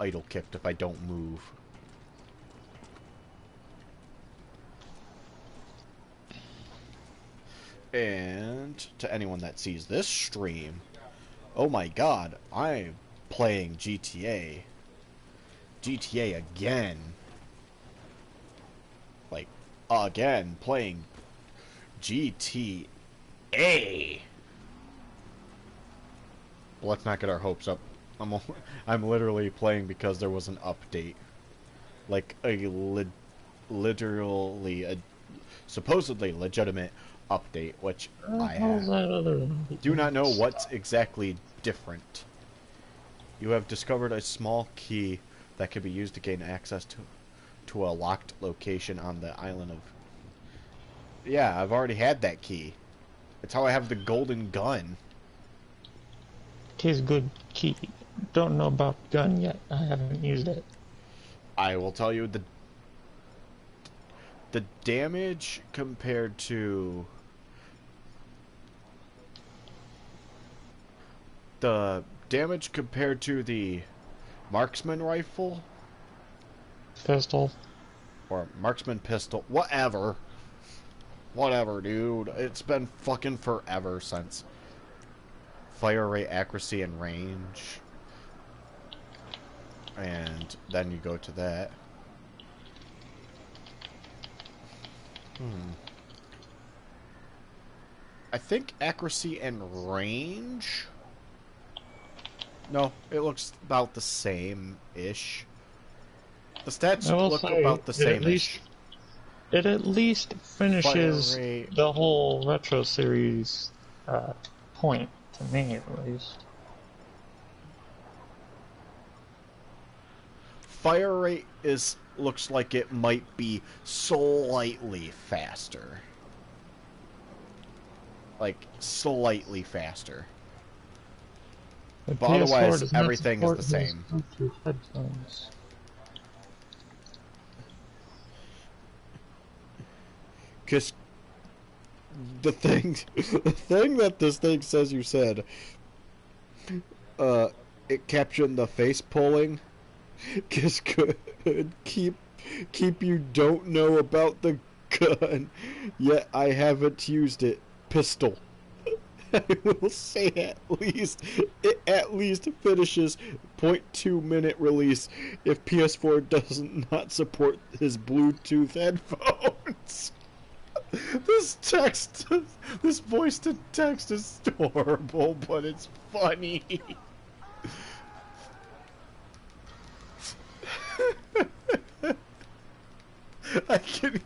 idle kicked if I don't move. And to anyone that sees this stream, oh my god, I'm playing GTA. GTA again. Like, again, playing GTA. Let's not get our hopes up. I'm literally playing because there was an update. Like, literally a supposedly legitimate update, which I have. Do not know what's exactly different. You have discovered a small key that can be used to gain access to a locked location on the island of... Yeah, I've already had that key. It's how I have the golden gun. Key's good key. Don't know about gun yet. I haven't used it. I will tell you the damage compared to the marksman rifle Pistol. or marksman pistol, whatever, dude. It's been fucking forever since fire rate, accuracy, and range. And then you go to that. I think accuracy and range... No, it looks about the same-ish. The stats look about the same-ish. It at least finishes the whole Retro Series point, to me at least. Fire rate looks like it might be slightly faster. Like, slightly faster. But otherwise, everything is the same. Because the thing that this thing says you said, it captioned the face pulling. Because could keep you don't know about the gun, yet I haven't used it. Pistol. I will say it at least finishes 0.2 minute release if PS4 does not support his Bluetooth headphones. This voice to text is horrible, but it's funny. I can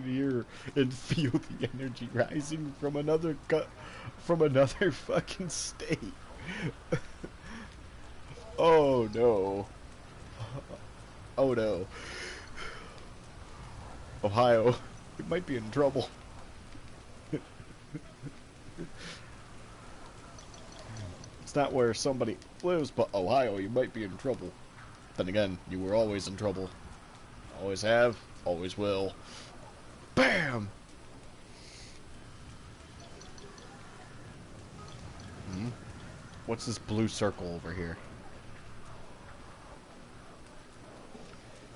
hear and feel the energy rising from another fucking state. Oh no. Oh no. Ohio, you might be in trouble. It's not where somebody lives, but Ohio, you might be in trouble. Then again, you were always in trouble. Always have, always will. Bam! What's this blue circle over here?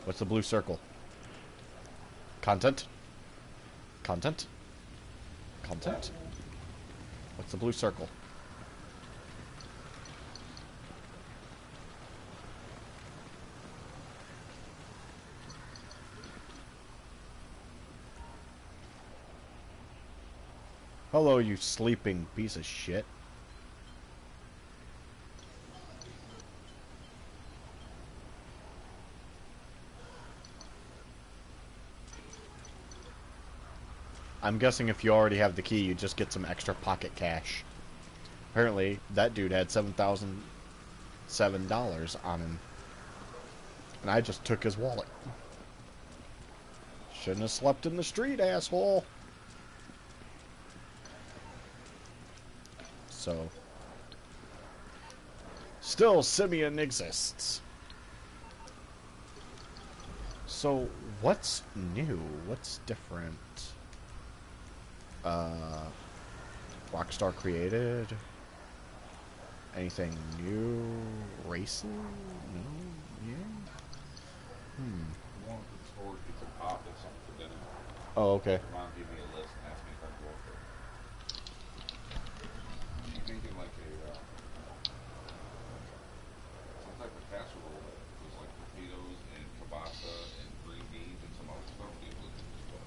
What's the blue circle? Content? Content? Content? What's the blue circle? Hello, you sleeping piece of shit. I'm guessing if you already have the key, you just get some extra pocket cash. Apparently, that dude had $7,007 on him. And I just took his wallet. Shouldn't have slept in the street, asshole. So, still, Simeon exists. So, what's new? What's different? Rockstar created. Anything new? Races? No? Yeah? One of the stores gets a pop or something for dinner. Oh, okay. Her mom gave me a list and asked me if I'd go with her. She's making like a some type of casserole that was like potatoes and kielbasa and green beans and some other stuff. It was just fun.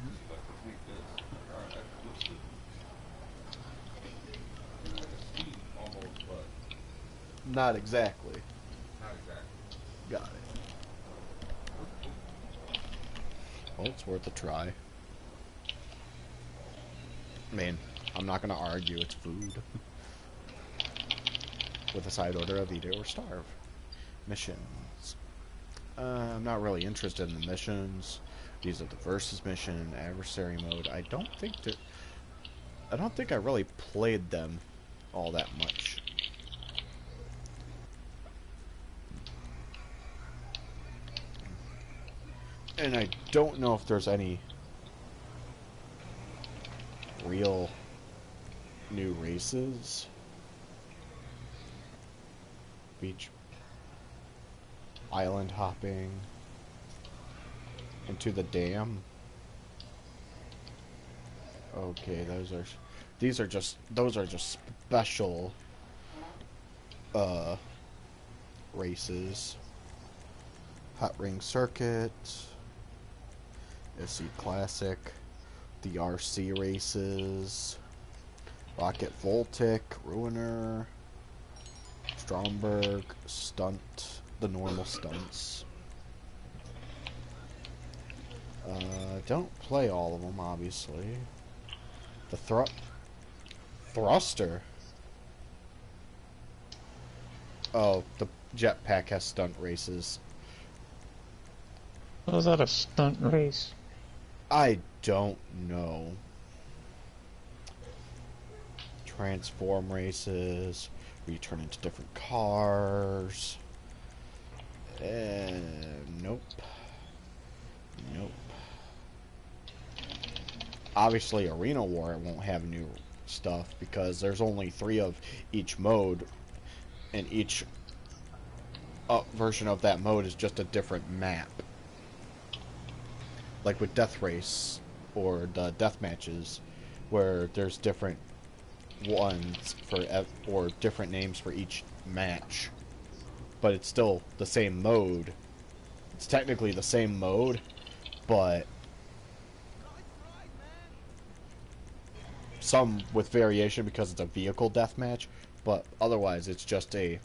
She's like, let's make this. I'm like, all right, let's do it. It's like a steam almost, but Not exactly. not exactly. Got it. Well, it's worth a try. I mean, I'm not gonna argue it's food. With a side order of eat it or starve. Missions. I'm not really interested in the missions. These are the versus mission, adversary mode. I don't think I really played them all that much. And I don't know if there's any real new races. Beach island hopping into the dam. Okay, those are just special races. Hot ring circuit, SC Classic, the RC races, Rocket Voltic, Ruiner, Stromberg, Stunt, the normal stunts. Don't play all of them, obviously. The Thruster. Oh, the jetpack has stunt races. Was that a stunt race? I don't know. Transform races, where you turn into different cars. Nope. Nope. Obviously, Arena War won't have new stuff because there's only 3 of each mode, and each version of that mode is just a different map. Like with Death Race or the death matches, where there's different ones or different names for each match, but it's still the same mode. It's technically the same mode, but some with variation because it's a vehicle deathmatch. But otherwise, it's just the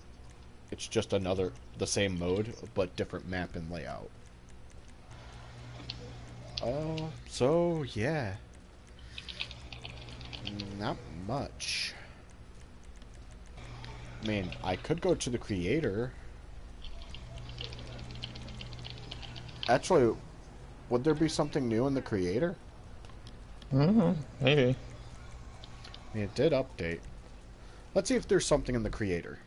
same mode but different map and layout. So yeah, not much. I mean, I could go to the creator. Actually, would there be something new in the creator? Maybe. I mean, it did update. Let's see if there's something in the creator.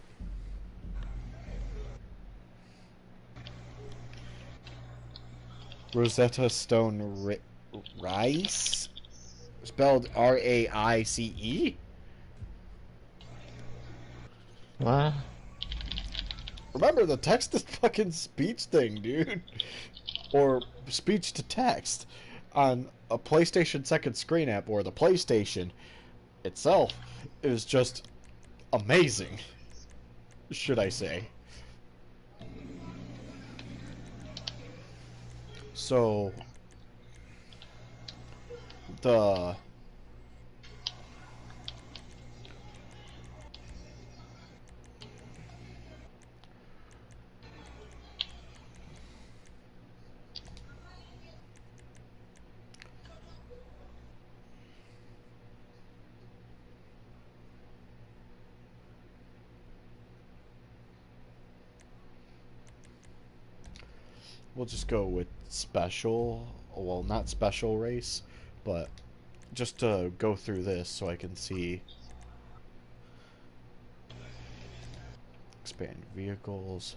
Rosetta Stone Rice? Spelled R-A-I-C-E? What? Remember, the text is fucking speech thing, dude. Or speech to text on a PlayStation second screen app, or the PlayStation itself is just amazing, should I say. So, the we'll just go with special. Well, not special race, but just to go through this so I can see. Expand vehicles.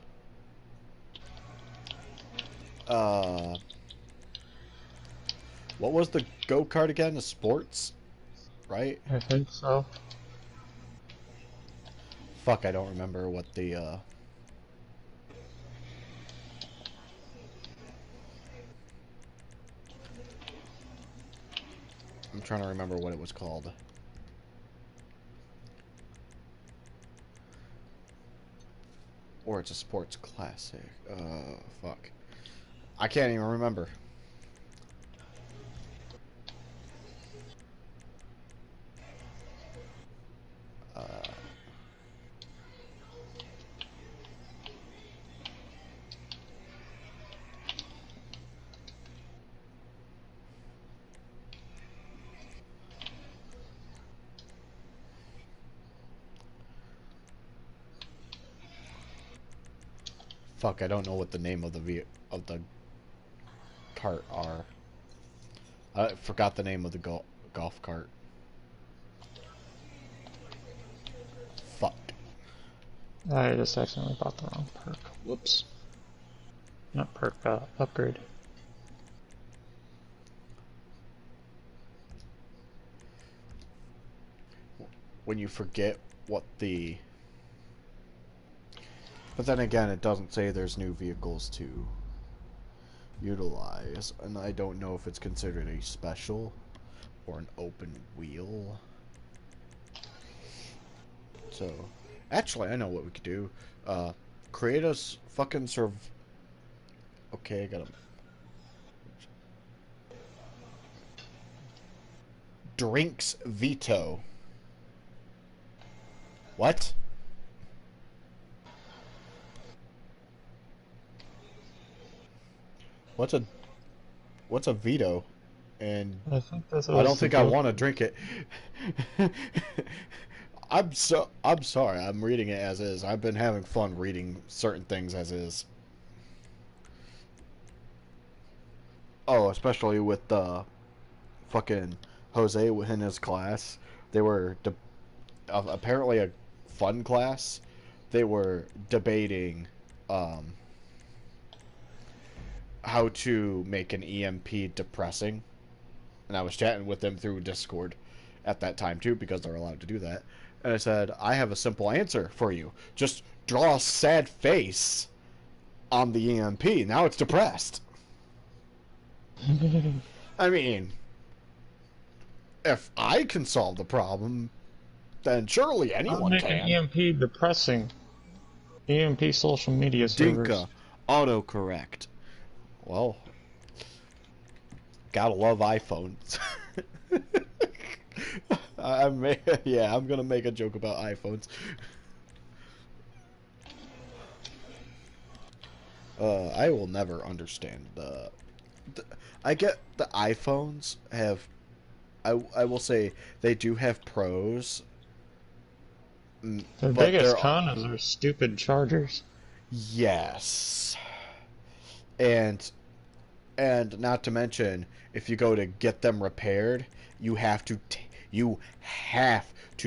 What was the go-kart again? The sports, right? I think so. Fuck, I don't remember what the, I'm trying to remember what it was called. Or it's a sports classic. Fuck. I can't even remember. Fuck, I don't know what the name of the cart are. I forgot the name of the golf cart. Fuck. I just accidentally bought the wrong perk. Whoops. Not perk, upgrade. When you forget what the... But then again, it doesn't say there's new vehicles to utilize, and I don't know if it's considered a special or an open wheel. So, actually, I know what we could do. Create us fucking Okay, I got him. Drinks veto. What? What's a veto? And I think that's I don't think I want to drink it. I'm sorry. I'm reading it as is. I've been having fun reading certain things as is. Oh, especially with fucking Jose in his class. They were apparently a fun class. They were debating how to make an EMP depressing. And I was chatting with them through Discord at that time too, because they're allowed to do that. And I said, I have a simple answer for you. Just draw a sad face on the EMP. Now it's depressed. I mean, if I can solve the problem, then surely anyone make can. an EMP depressing. EMP social media servers. Dinka. Autocorrect. Well, gotta love iPhones. I'm gonna make a joke about iPhones. I will never understand I get the iPhones have. I will say they do have pros. The biggest con is their stupid chargers. Yes. And not to mention, if you go to get them repaired, you have to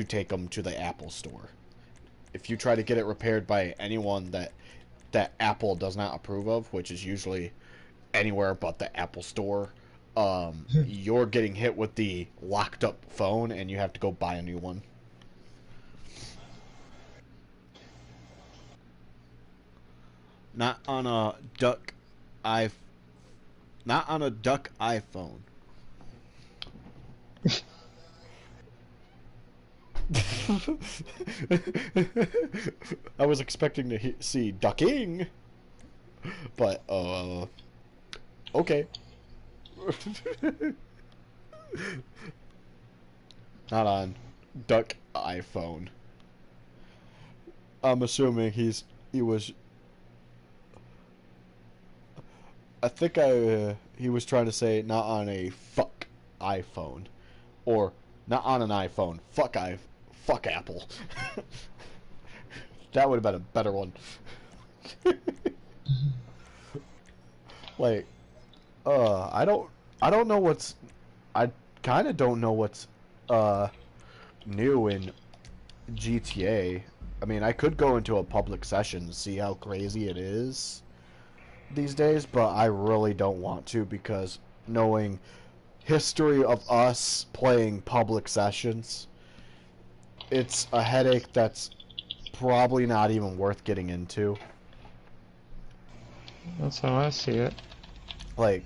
take them to the Apple store. If you try to get it repaired by anyone that Apple does not approve of, which is usually anywhere but the Apple store, you're getting hit with the locked up phone and you have to go buy a new one. Not on a Duck iPhone. I was expecting to see ducking, but okay. Not on Duck iPhone. I'm assuming he was. I think he was trying to say not on a fuck iPhone, or not on an iPhone. Fuck Apple. That would have been a better one. Like, I don't know what's. I kind of don't know what's new in GTA. I mean, I could go into a public session to see how crazy it is these days, but I really don't want to, because knowing history of us playing public sessions, it's a headache that's probably not even worth getting into. That's how I see it. Like,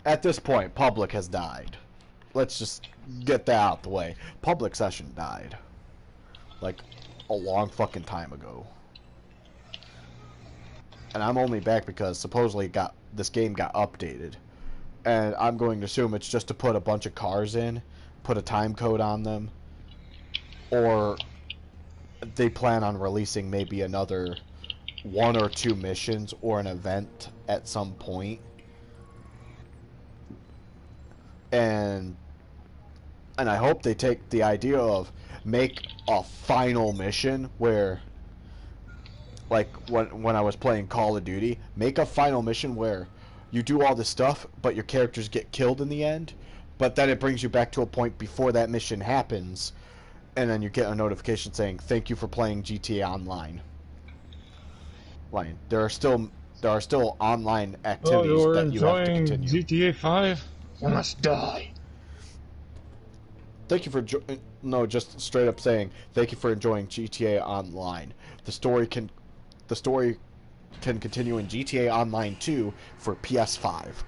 at this point, public has died. Let's just get that out the way. Public session died. Like, a long fucking time ago. And I'm only back because supposedly this game got updated. And I'm going to assume it's just to put a bunch of cars in, put a time code on them, or they plan on releasing maybe another 1 or 2 missions or an event at some point. And I hope they take the idea of make a final mission where, like when I was playing Call of Duty, make a final mission where you do all this stuff, but your characters get killed in the end, but then it brings you back to a point before that mission happens, and then you get a notification saying, "Thank you for playing GTA Online." There are still online activities you're that you have to enjoying continue. GTA 5? You must die. Thank you for just straight up saying thank you for enjoying GTA Online. The story can continue in GTA Online 2 for PS5.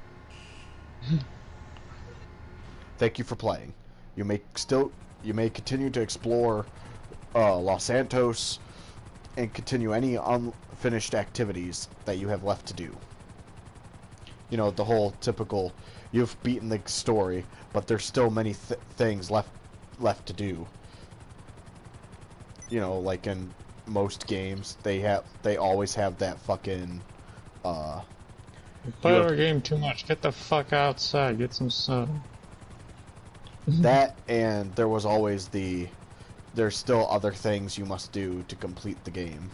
Thank you for playing. You may continue to explore Los Santos and continue any unfinished activities that you have left to do. You know, the whole typical, you've beaten the story, but there's still many things left to do. You know, like in most games, they always have that fucking You play our game too much. Get the fuck outside. Get some sun. that, and there was always there's still other things you must do to complete the game.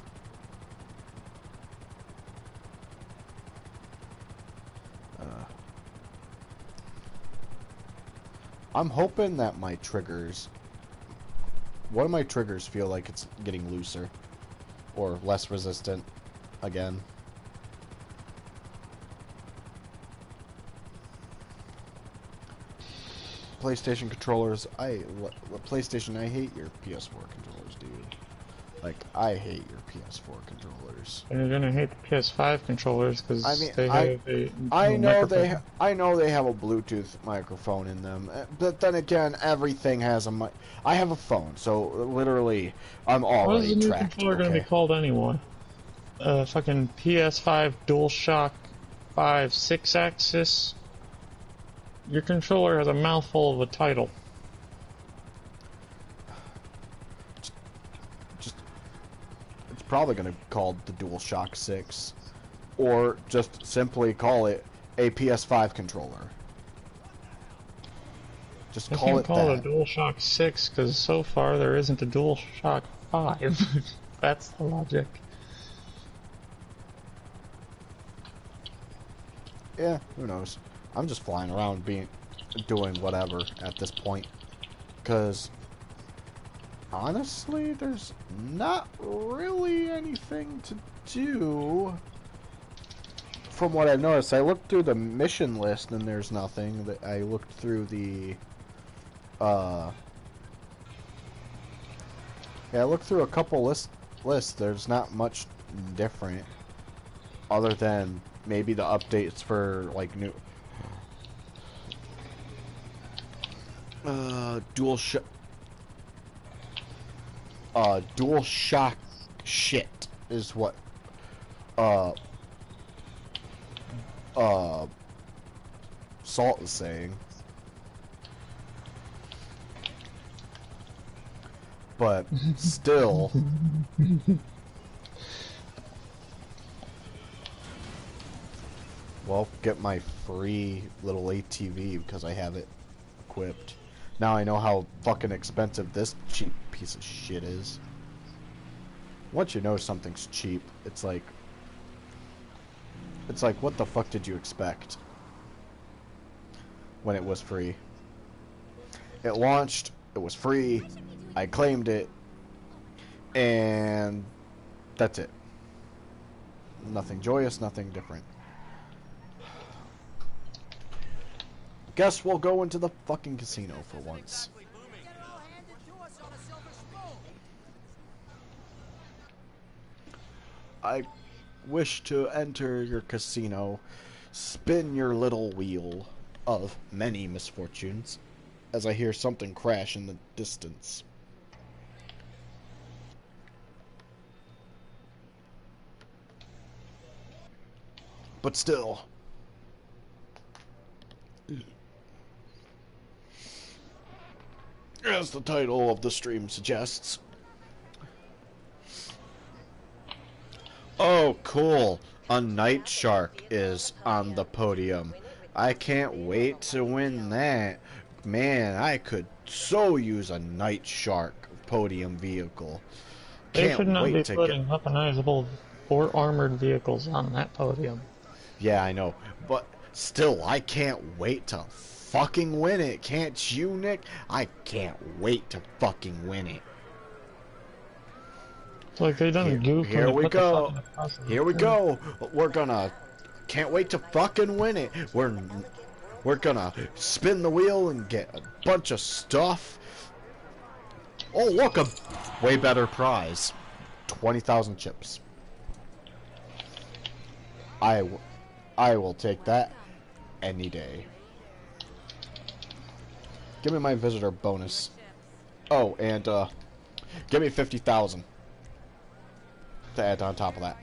I'm hoping that my triggers, one of my triggers feel like it's getting looser or less resistant again. PlayStation controllers, PlayStation, I hate your PS4 controllers, dude. Like, I hate your PS4 controllers. And you're gonna hate the PS5 controllers because they have a I know they have a Bluetooth microphone in them, but then again, everything has a mic. I have a phone, so literally, I'm already tracked. What is the new controller gonna be called anyway? Fucking PS5 DualShock 5 6-axis. Your controller has a mouthful of a title. It's probably going to be called the DualShock 6. Or just simply call it a PS5 controller. Just call it that. Call it a DualShock 6 because so far there isn't a DualShock 5. That's the logic. Yeah, who knows. I'm just flying around doing whatever at this point. Because honestly, there's not really anything to do. From what I've noticed, I looked through the mission list and there's nothing. I looked through the yeah, I looked through a couple lists. There's not much different other than maybe the updates for like new DualShock shit is what Salt is saying. But still well, get my free little ATV because I have it equipped. Now I know how fucking expensive this cheap piece of shit is. Once you know something's cheap, it's like what the fuck did you expect when it was free? It launched, it was free, I claimed it, and that's it. Nothing joyous, nothing different. Guess we'll go into the fucking casino for once. I wish to enter your casino. Spin your little wheel of many misfortunes as I hear something crash in the distance. But still, as the title of the stream suggests. Oh, cool. A night shark is on the podium. I can't wait to win that. Man, I could so use a night shark podium vehicle. They should Can't not be wait to get... putting weaponizable or armored vehicles on that podium. Yeah, I know. But still, I can't wait to fucking win it. Can't you, Nick? I can't wait to fucking win it. It's like they done goof Here when they we put the go. fucking across the Here we thing. go. We're gonna... Can't wait to fucking win it. We're gonna spin the wheel and get a bunch of stuff. Oh, look, a way better prize. 20,000 chips. I will take that any day. Give me my visitor bonus. Oh, and give me 50,000 to add on top of that.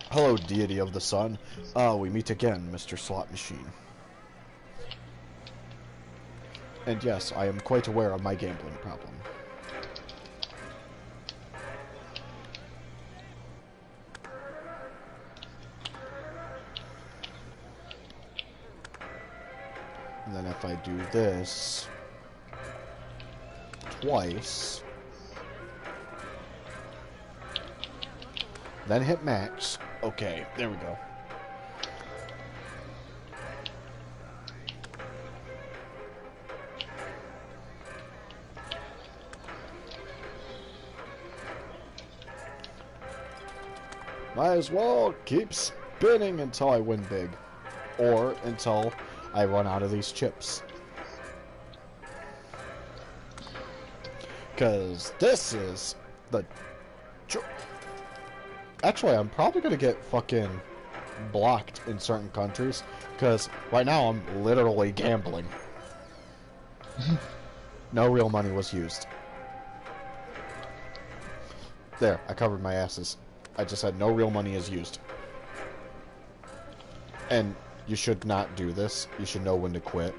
Hello, deity of the sun. We meet again, Mr. Slot Machine. And yes, I am quite aware of my gambling problem. And then if I do this twice, then hit max. Okay, there we go. Might as well keep spinning until I win big. Or until I run out of these chips. Because this is the... Actually, I'm probably going to get fucking blocked in certain countries. Because right now I'm literally gambling. No real money was used. There, I covered my asses. I just said no real money is used. And you should not do this. You should know when to quit.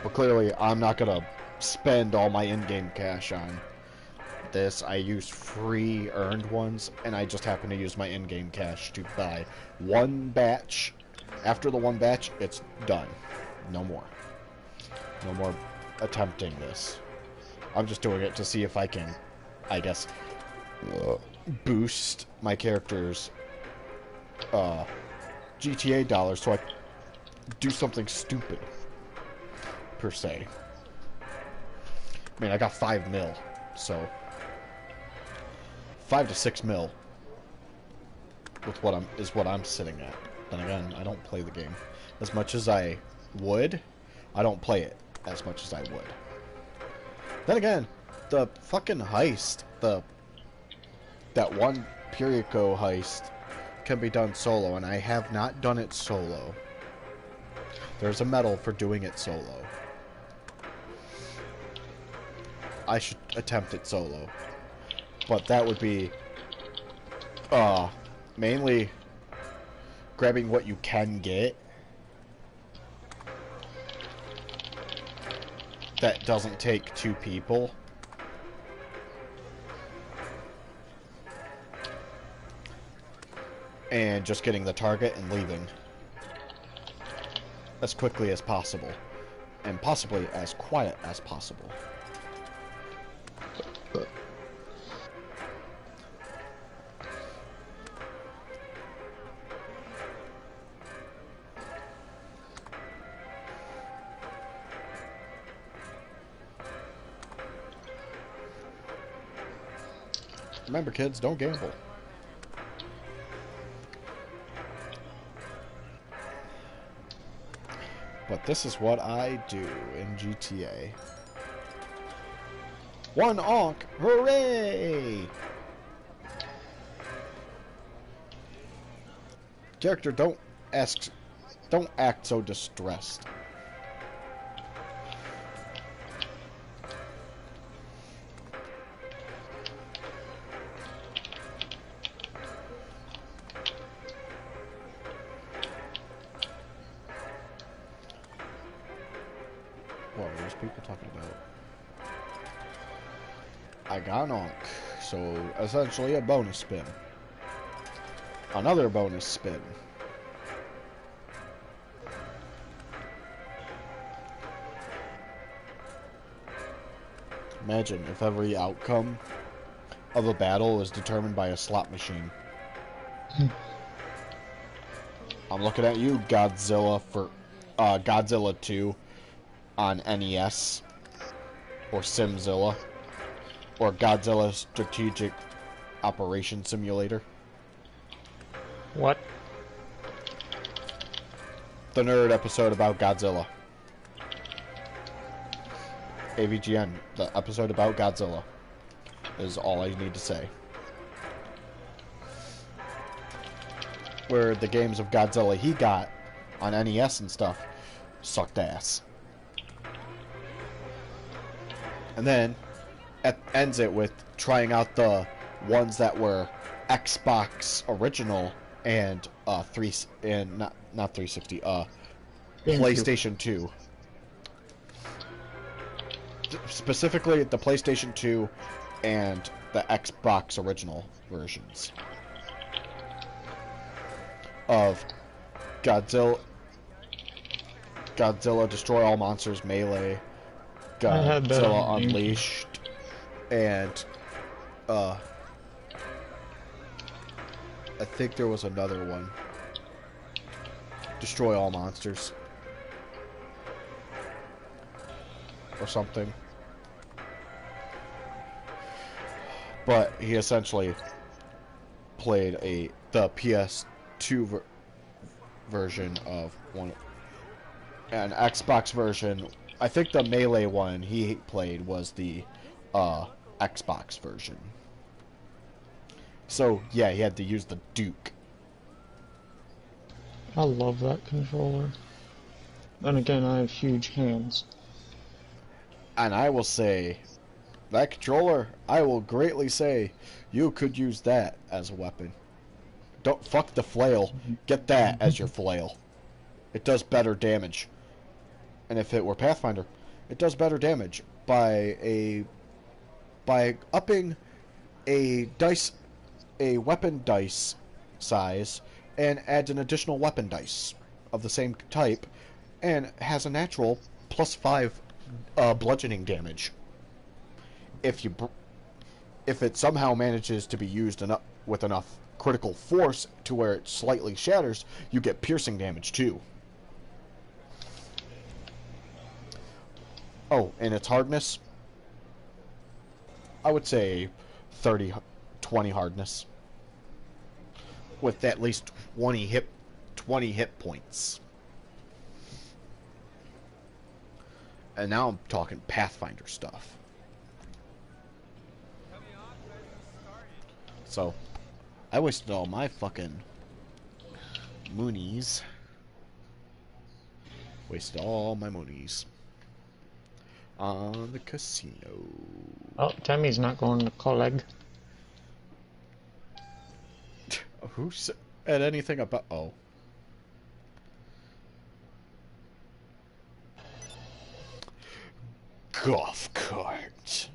But clearly, I'm not going to spend all my in-game cash on this. I used free earned ones, and I just happen to use my in-game cash to buy one batch. After the one batch, it's done. No more. No more attempting this. I'm just doing it to see if I can, I guess, boost my character's GTA dollars so I can do something stupid, per se. I mean, I got 5 mil, so 5 to 6 mil with what I'm sitting at. Then again, I don't play the game as much as I would. I don't play it as much as I would. Then again, the fucking heist, that one Perico heist can be done solo, and I have not done it solo. There's a medal for doing it solo. I should attempt it solo. But that would be mainly grabbing what you can get that doesn't take 2 people. And just getting the target and leaving as quickly as possible. And possibly as quiet as possible. Remember, kids, don't gamble. but this is what I do in GTA. One onk! Hooray! Character, don't act so distressed. What are those people talking about? I got an onk, so essentially a bonus spin. Another bonus spin. Imagine if every outcome of a battle is determined by a slot machine. I'm looking at you, Godzilla, for Godzilla 2 on NES, or Simzilla, or Godzilla Strategic Operation Simulator. What? The nerd episode about Godzilla. AVGN, the episode about Godzilla, is all I need to say. Where the games of Godzilla he got on NES and stuff sucked ass. And then ends it with trying out the ones that were Xbox original and not 360, PlayStation 2. Specifically the PlayStation 2 and the Xbox original versions of Godzilla Destroy All Monsters Melee, Godzilla Unleashed, and I think there was another one. Destroy All Monsters or something. But he essentially played the PS2 version of one, an Xbox version. I think the Melee one he played was the Xbox version. So yeah, he had to use the Duke. I love that controller. Then again, I have huge hands. And I will say, that controller, I will greatly say, you could use that as a weapon. Don't fuck the flail. Get that as your flail. It does better damage. And if it were Pathfinder, it does better damage by upping a weapon dice size, and adds an additional weapon dice of the same type, and has a natural +5 bludgeoning damage. If it somehow manages to be used with enough critical force to where it slightly shatters, you get piercing damage too. Oh, and its hardness, I would say 20 hardness, with at least 20 hit points. And now I'm talking Pathfinder stuff. So, I wasted all my fucking moonies. Wasted all my moonies on the casino. Oh, Tammy's not going to college. Who said anything about... Oh. Golf cart.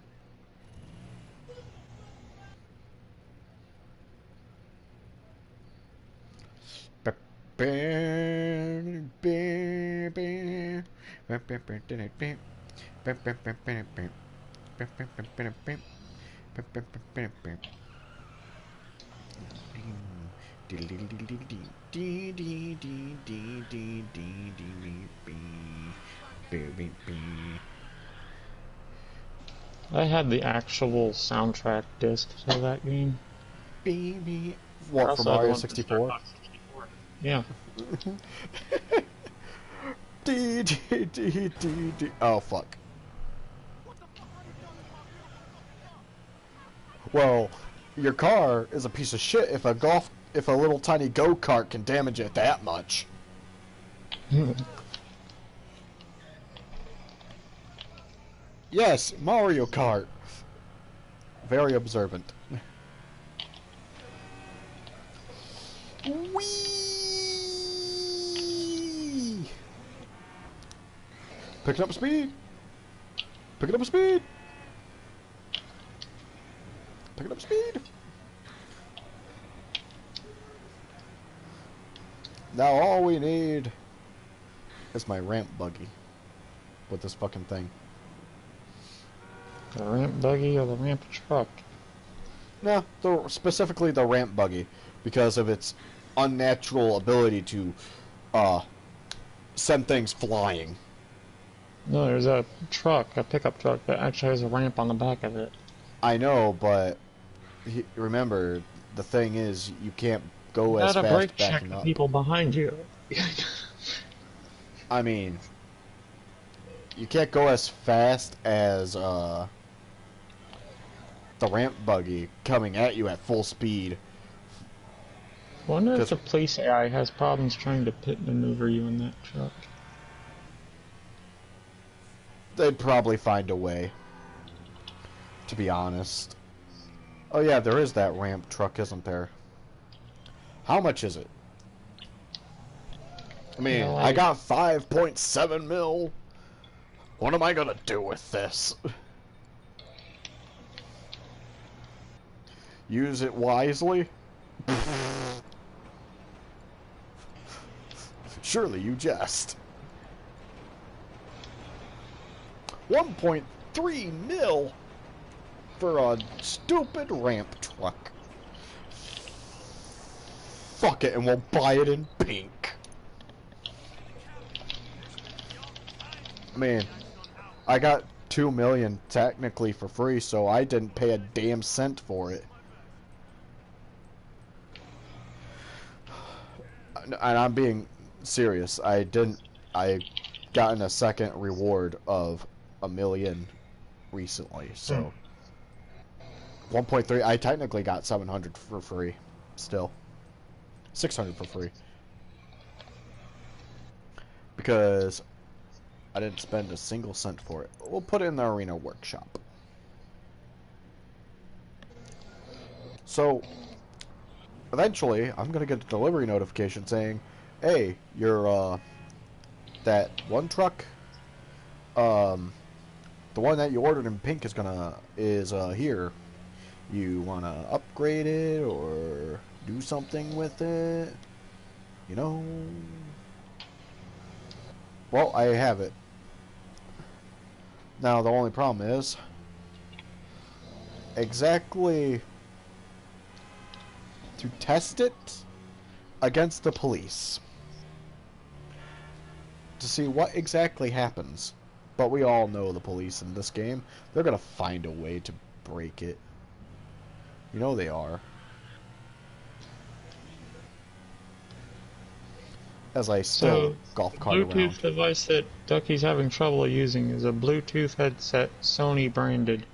I had the actual soundtrack disc to that game. What, from Mario 64? Yeah. D D D D D. Oh fuck. Well, your car is a piece of shit if a little tiny go-kart can damage it that much. Yes, Mario Kart. Very observant. Whee! Picking up speed. Picking up speed. Picking up speed. Now all we need is my ramp buggy with this fucking thing. The ramp buggy or the ramp truck? No, specifically the ramp buggy, because of its unnatural ability to send things flying. No, there's a truck, a pickup truck that actually has a ramp on the back of it. I know, but remember, the thing is, you can't go as Gotta fast brake check backing the up. people behind you. I mean, you can't go as fast as the ramp buggy coming at you at full speed. Wonder if the police AI has problems trying to pit maneuver you in that truck. They'd probably find a way, to be honest. Oh yeah, there is that ramp truck, isn't there? How much is it? I mean, Yeah, I got 5.7 mil. What am I gonna do with this? Use it wisely? Surely you jest. 1.3 mil for a stupid ramp truck. Fuck it, and we'll buy it in pink. Man, I got 2 million technically for free, so I didn't pay a damn cent for it. And I'm being serious. I gotten a second reward of 1 million recently, so 1.3. I technically got 700 for free still. 600 for free. Because I didn't spend a single cent for it. We'll put it in the arena workshop. So eventually I'm gonna get a delivery notification saying, hey, your that one truck, the one that you ordered in pink is here. You wanna upgrade it or do something with it? You know? Well, I have it. Now the only problem is exactly to test it against the police to see what exactly happens. But we all know the police in this game. They're gonna find a way to break it. You know they are. As I still golf cart around. The Bluetooth device that Ducky's having trouble using is a Bluetooth headset, Sony branded.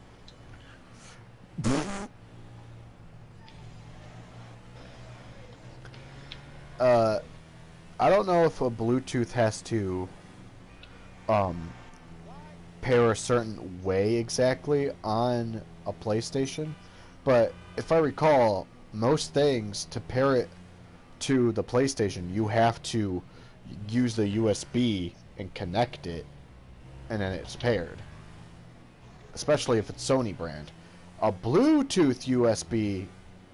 I don't know if a Bluetooth has to pair a certain way exactly on a PlayStation, but if I recall, most things to pair it to the PlayStation, you have to use the USB and connect it, and then it's paired. Especially if it's Sony brand. A Bluetooth USB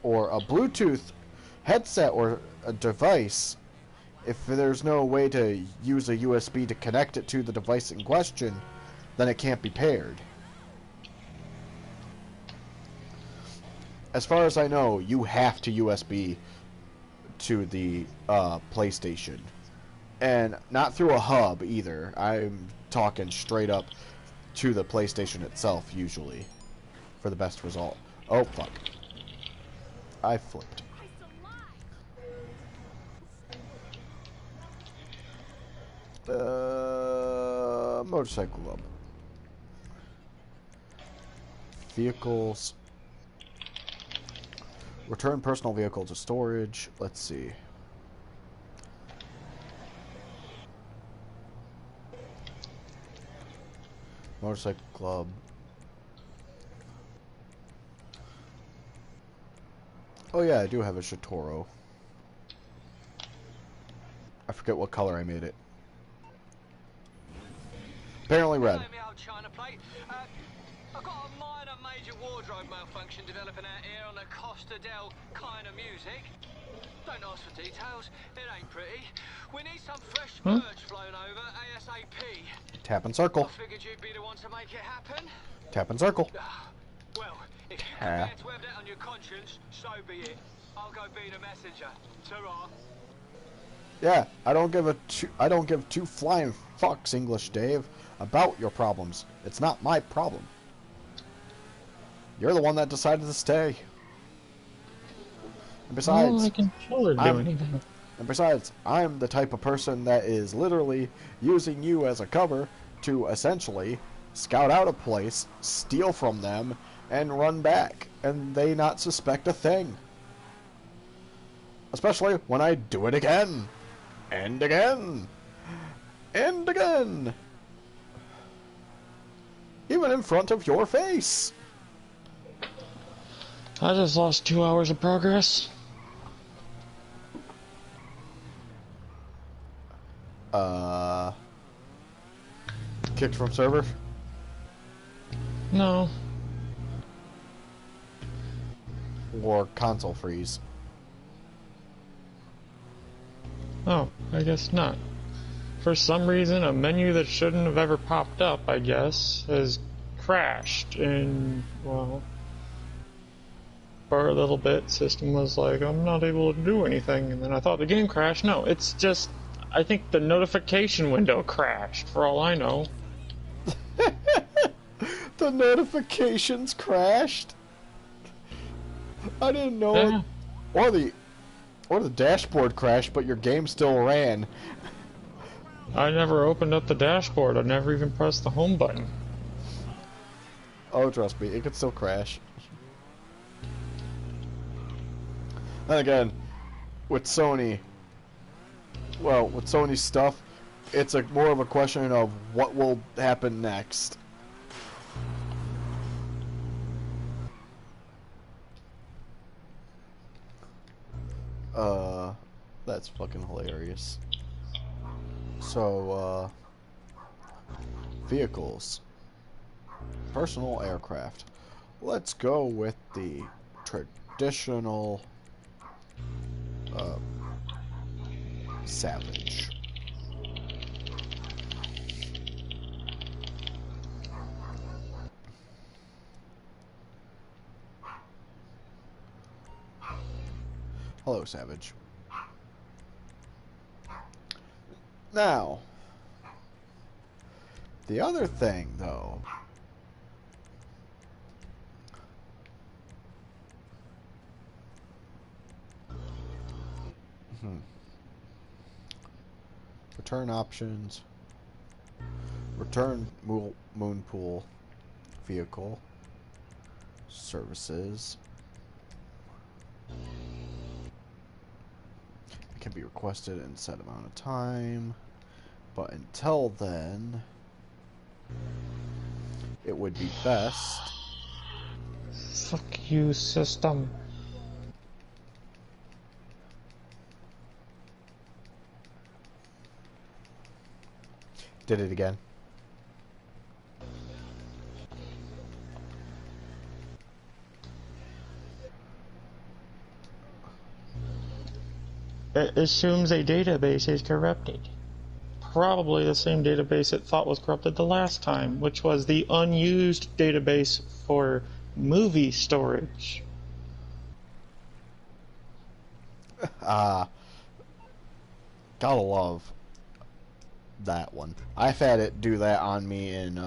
or a Bluetooth headset or a device, if there's no way to use a USB to connect it to the device in question, then it can't be paired. As far as I know, you have to USB to the PlayStation. And not through a hub either. I'm talking straight up to the PlayStation itself, usually, for the best result. Oh, fuck. I flipped. Motorcycle club. Vehicles. Return personal vehicle to storage. Let's see. Motorcycle club. Oh yeah, I do have a Shitoro. I forget what color I made it. Apparently red. I've got a minor major wardrobe malfunction developing out here on the Costa del kind of music. Don't ask for details, it ain't pretty. We need some fresh merch flown over ASAP. Tap and circle. I figured you'd be the one to make it happen. Tap and circle. Well, if you can bear to have that on your conscience, so be it. I'll go be the messenger. Ta-ra. Yeah, I don't give two flying fucks, English Dave, about your problems. It's not my problem. You're the one that decided to stay. And besides, I controller do anything. And besides, I'm the type of person that is literally using you as a cover to essentially scout out a place, steal from them, and run back, and they not suspect a thing. Especially when I do it again. And again. And again. Even in front of your face. I just lost 2 hours of progress. Kicked from server? No. Or console freeze? Oh, I guess not. For some reason, a menu that shouldn't have ever popped up, I guess, has crashed, and, well, for a little bit, system was like, I'm not able to do anything, and then I thought the game crashed. No, it's just, I think the notification window crashed, for all I know. The notifications crashed? I didn't know it. Or the dashboard crashed, but your game still ran. I never opened up the dashboard. I never even pressed the home button. Oh, trust me, it could still crash. Then again, with Sony, well, with Sony's stuff, it's more of a question of what will happen next. That's fucking hilarious. So, vehicles. Personal aircraft. Let's go with the traditional, Savage. Hello, Savage. Now, the other thing, though, return options, return moon pool, vehicle, services. Can be requested in a set amount of time, but until then, it would be best. Fuck you, system. Did it again. It assumes a database is corrupted. Probably the same database it thought was corrupted the last time, which was the unused database for movie storage. Gotta love that one. I've had it do that on me in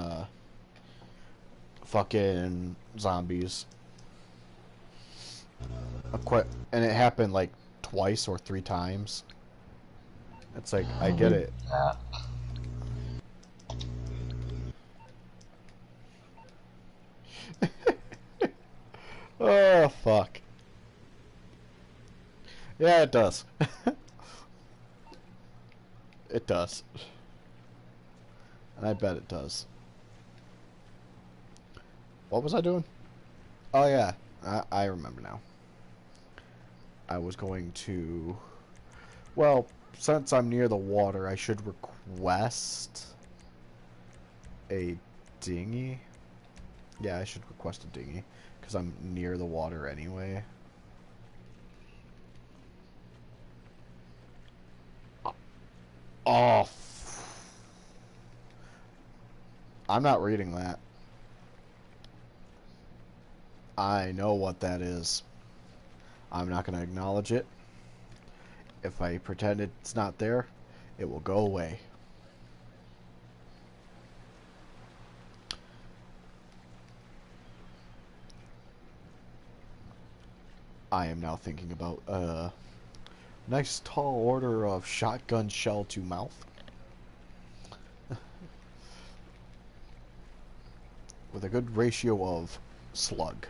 fucking Zombies. And it happened like twice or 3 times. It's like, I get it. Oh, fuck. Yeah, it does. It does. I bet it does. What was I doing? Oh, yeah. I remember now. I was going to... Well, since I'm near the water, I should request a dinghy. Yeah, I should request a dinghy, because I'm near the water anyway. Oh, I'm not reading that. I know what that is. I'm not going to acknowledge it. If I pretend it's not there, it will go away. I am now thinking about a nice tall order of shotgun shell to mouth. With a good ratio of slug.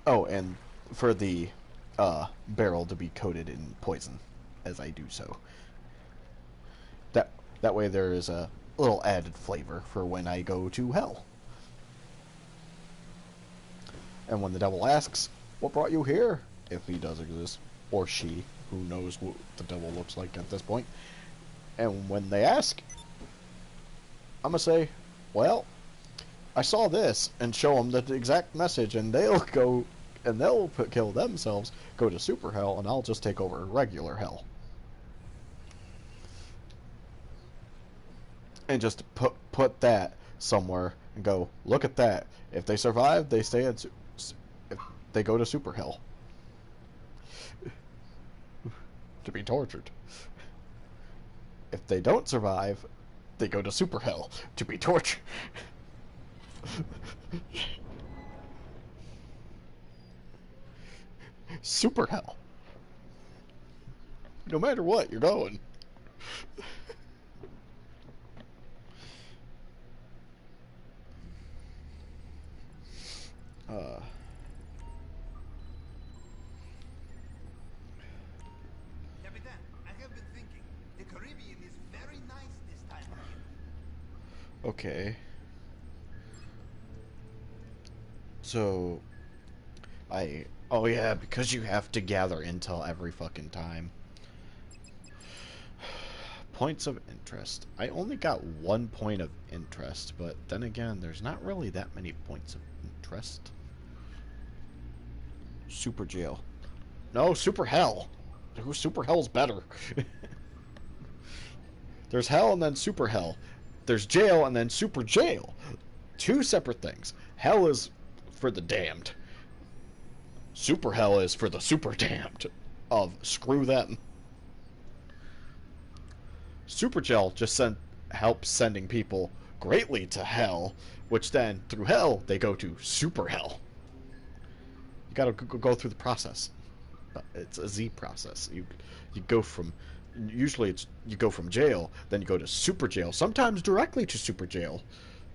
Oh, and for the barrel to be coated in poison, as I do so. That way there is a little added flavor for when I go to hell. And when the devil asks, "What brought you here?" if he does exist, or she, who knows what the devil looks like at this point. And when they ask, I'm gonna say, "Well, I saw this," and show them the exact message, and they'll go and they'll kill themselves, go to super hell, and I'll just take over regular hell. And just put that somewhere and go, look at that. If they survive, they stay at if they go to super hell to be tortured. If they don't survive, they go to super hell to be tortured. Super hell. No matter what, you're going. Capitan, I have been thinking. The Caribbean is very nice this time of year. Okay. So, oh yeah, because you have to gather intel every fucking time. Points of interest. I only got 1 point of interest, but then again, there's not really that many points of interest. Super jail. No, super hell. Super hell's better. There's hell and then super hell. There's jail and then super jail. Two separate things. Hell is for the damned. Super hell is for the super damned. Of screw them. Super jail just helps sending people greatly to hell, which then through hell they go to super hell. You gotta go through the process. It's a Z process. You go from, usually you go from jail, then you go to super jail, sometimes directly to super jail.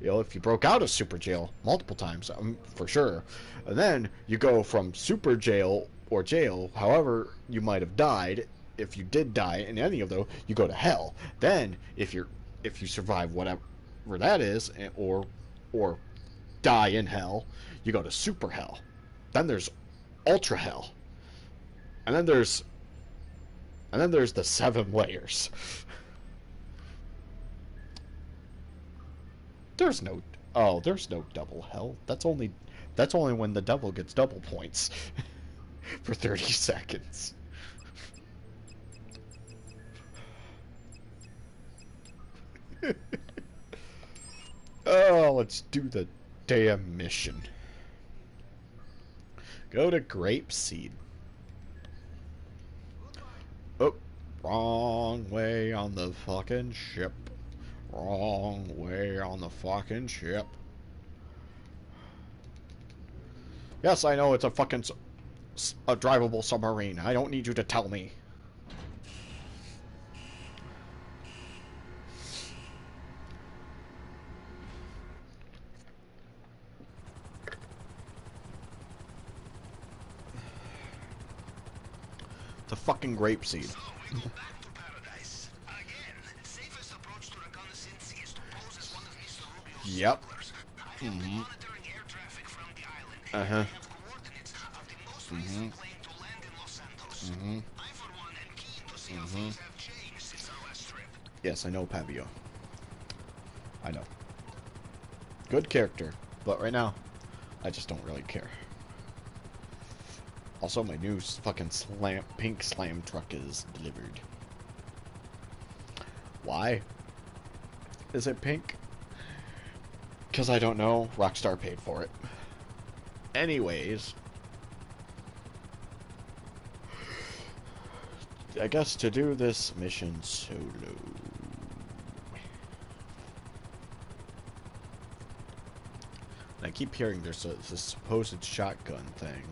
You know, if you broke out of super jail multiple times, for sure. And then you go from super jail or jail, however you might have died. If you did die in any of those, you go to hell. Then if you survive whatever that is, or die in hell, you go to super hell. Then there's ultra hell. And then there's the 7 layers. There's no double hell. That's only when the devil gets double points for 30 seconds. Oh, let's do the damn mission. Go to Grapeseed. Oh, wrong way on the fucking ship. Wrong way on the fucking ship. Yes, I know it's a fucking a drivable submarine. I don't need you to tell me. It's a fucking grapeseed. So we go back to paradise. Again, safest approach to reconnaissance is to pose as one of Mr. Rubio's Yep. smugglers. I have been monitoring air traffic from the island. Uh-huh. And I have coordinates of the most recent plane to land in Los Santos. I, for one, am keen to see how things have changed since our last trip. Yes, I know Pavio. I know. Good character, but right now, I just don't really care. Also, my new fucking pink slam truck is delivered. Why is it pink? Because I don't know. Rockstar paid for it. Anyways, I guess to do this mission solo. I keep hearing there's this supposed shotgun thing.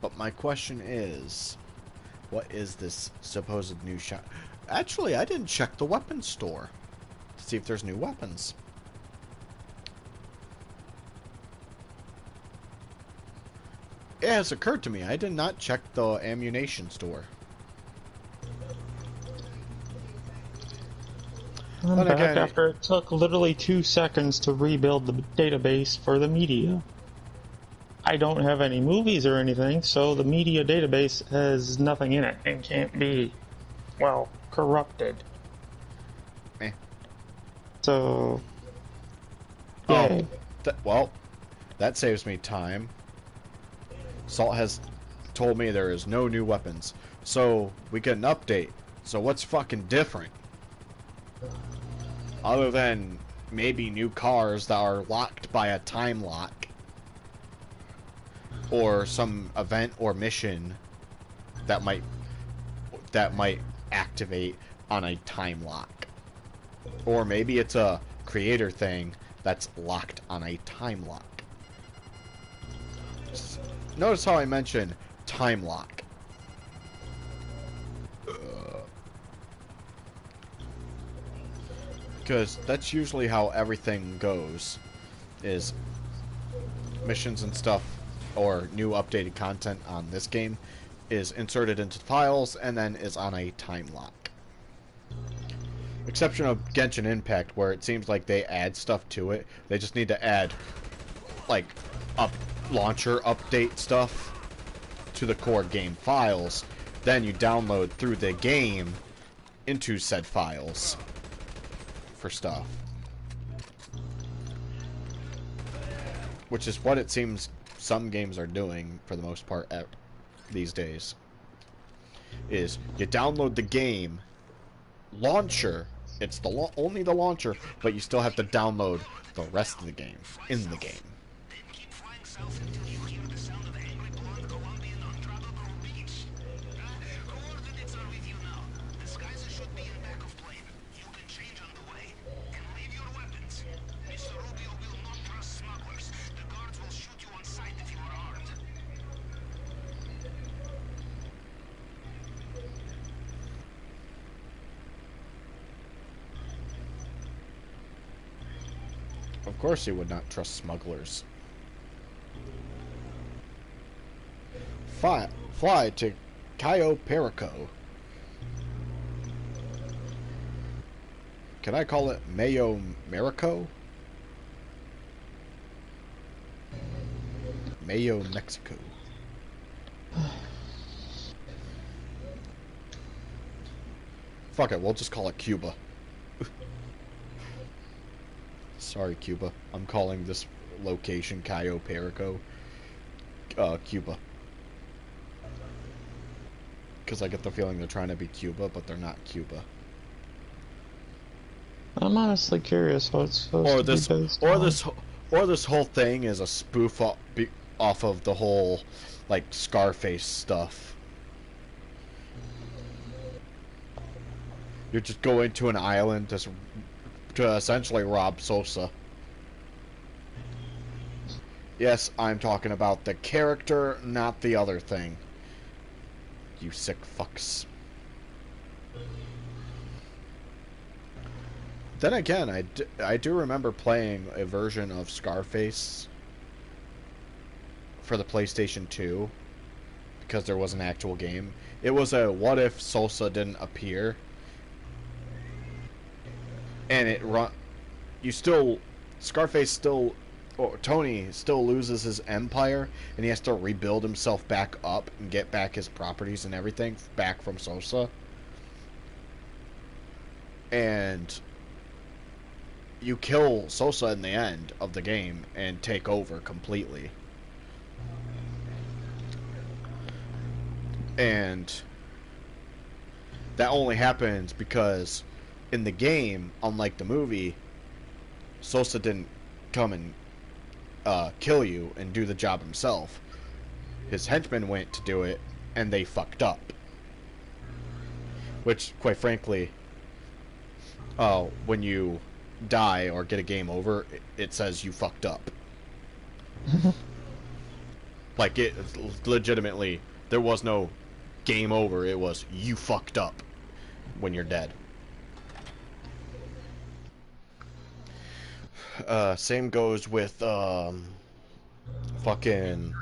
But my question is, what is this supposed new shot? Actually, I didn't check the weapons store to see if there's new weapons. It has occurred to me, I did not check the ammunition store. I'm But back again, after it took literally 2 seconds to rebuild the database for the media. I don't have any movies or anything, so the media database has nothing in it and can't be, well, corrupted. Eh. So, yay. Well, that saves me time. Salt has told me there is no new weapons, so we get an update. So what's fucking different? Other than maybe new cars that are locked by a time lock. Or some event or mission that might activate on a time lock. Or maybe it's a creator thing that's locked on a time lock. Notice how I mentioned time lock. Because that's usually how everything goes, is missions and stuff or new updated content on this game is inserted into files and then is on a time lock. Exception of Genshin Impact, where it seems like they add stuff to it. They just need to add like launcher update stuff to the core game files. Then you download through the game into said files for stuff. Which is what it seems some games are doing for the most part these days. Is you download the game launcher, it's the only the launcher, but you still have to download the rest of the game in the game. Then keep flying south until you hear the sound of angry blonde Colombian untravelable beach. Coordinates are with you now. Disguises should be in back of plane. You can change on the way. And leave your weapons. Mr. Rubio will not trust smugglers. The guards will shoot you on sight if you are armed. Of course he would not trust smugglers. Fly to Cayo Perico. Can I call it Mayo Merico? Mayo, Mexico. Fuck it, we'll just call it Cuba. Sorry, Cuba. I'm calling this location Cayo Perico, Cuba. Because I get the feeling they're trying to be Cuba, but they're not Cuba. I'm honestly curious what it's supposed to be based on. Or this whole thing is a spoof off of the whole, like, Scarface stuff. You're just going to an island to essentially rob Sosa. Yes, I'm talking about the character, not the other thing. You sick fucks. Then again, I do remember playing a version of Scarface for the PlayStation 2, because there was an actual game. It was a what if Sosa didn't appear, and Scarface still, or Tony still loses his empire, and he has to rebuild himself back up and get back his properties and everything back from Sosa. And you kill Sosa in the end of the game and take over completely. And that only happens because in the game, unlike the movie, Sosa didn't come and kill you and do the job himself. His henchmen went to do it, and they fucked up. Which, quite frankly, when you die or get a game over, it says you fucked up. Like, it legitimately, there was no game over, it was you fucked up when you're dead. Same goes with fucking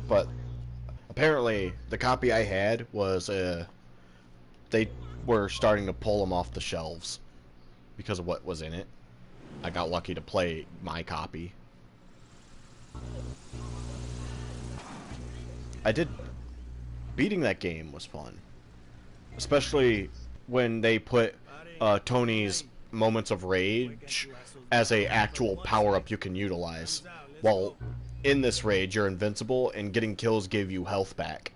but apparently the copy I had was they were starting to pull them off the shelves because of what was in it. I got lucky to play my copy. Beating that game was fun, especially when they put Tony's moments of rage as a actual power-up you can utilize. While in this rage, you're invincible, and getting kills give you health back.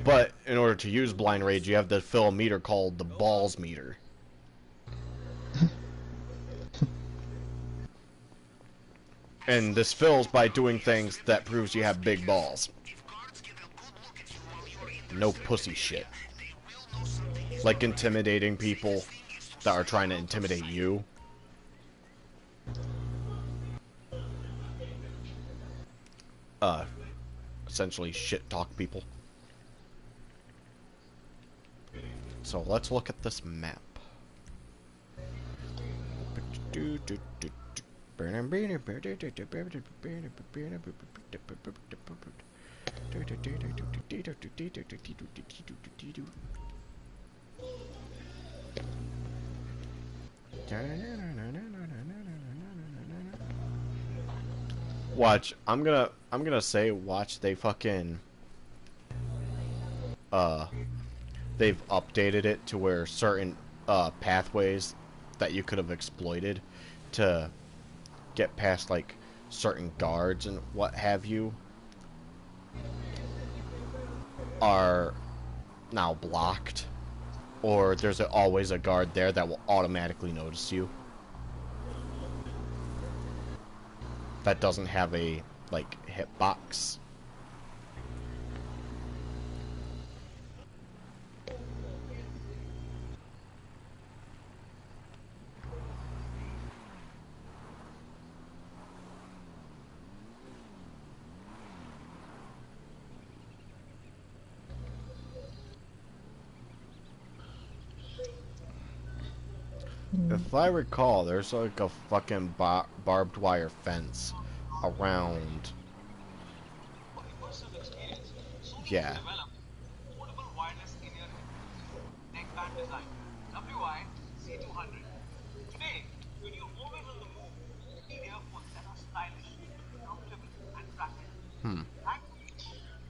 But in order to use blind rage, you have to fill a meter called the balls meter. And this fills by doing things that proves you have big balls. No pussy shit. Like intimidating people that are trying to intimidate you. Essentially shit talk people. So let's look at this map. Watch, I'm gonna say watch, they fucking they've updated it to where certain pathways that you could have exploited to get past like certain guards and what have you are now blocked, or there's always a guard there that will automatically notice you that doesn't have a like hitbox. If I recall, there's like a fucking barbed wire fence around. Yeah.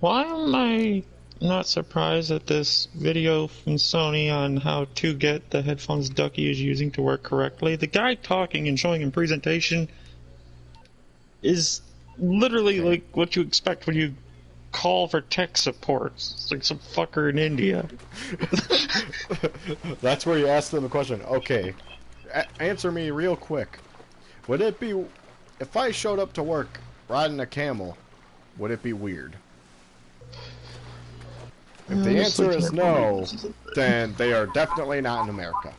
Why am I not surprised at this video from Sony on how to get the headphones Ducky is using to work correctly? The guy talking and showing him presentation is literally like what you expect when you call for tech support. It's like some fucker in India. That's where you ask them the question. Okay, answer me real quick. Would it be, if I showed up to work riding a camel, would it be weird? If the answer is no, then they are definitely not in America.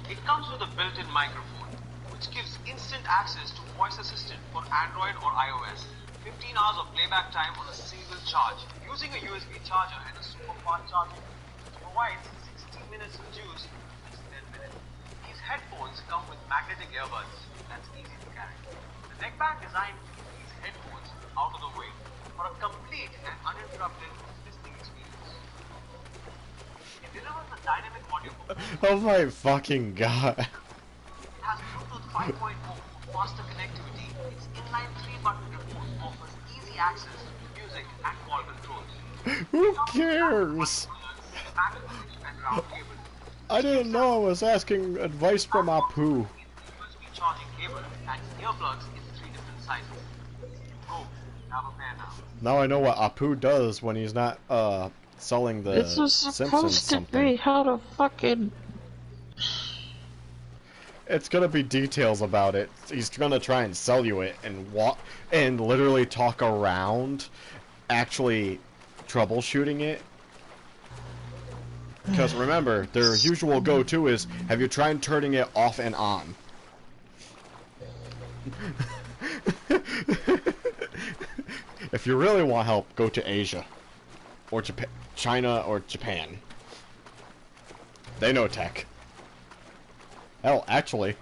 It comes with a built-in microphone, which gives instant access to voice assistant for Android or iOS. 15 hours of playback time on a single charge, using a USB charger and a super fast charger, which provides 60 minutes of juice in 10 minutes. Headphones come with magnetic earbuds that's easy to carry. The neckband design keeps these headphones out of the way for a complete and uninterrupted listening experience. It delivers the dynamic audio performance. Oh my fucking god. It has Bluetooth 5.0 for faster connectivity. Its inline 3-button remote offers easy access to music and call controls. Who cares? MagSafe and round cable. I didn't know I was asking advice from Apu. USB charging cable and earplugs in 3 different sizes. Go, have a pair now. Now I know what Apu does when he's not selling the This was Simpsons supposed to something. be how to fucking... It's gonna be details about it. He's gonna try and sell you it and walk and literally talk around actually troubleshooting it. Because remember, their usual go-to is, have you tried turning it off and on? If you really want help, go to Asia. Or Japan, China or Japan. They know tech. Hell, actually,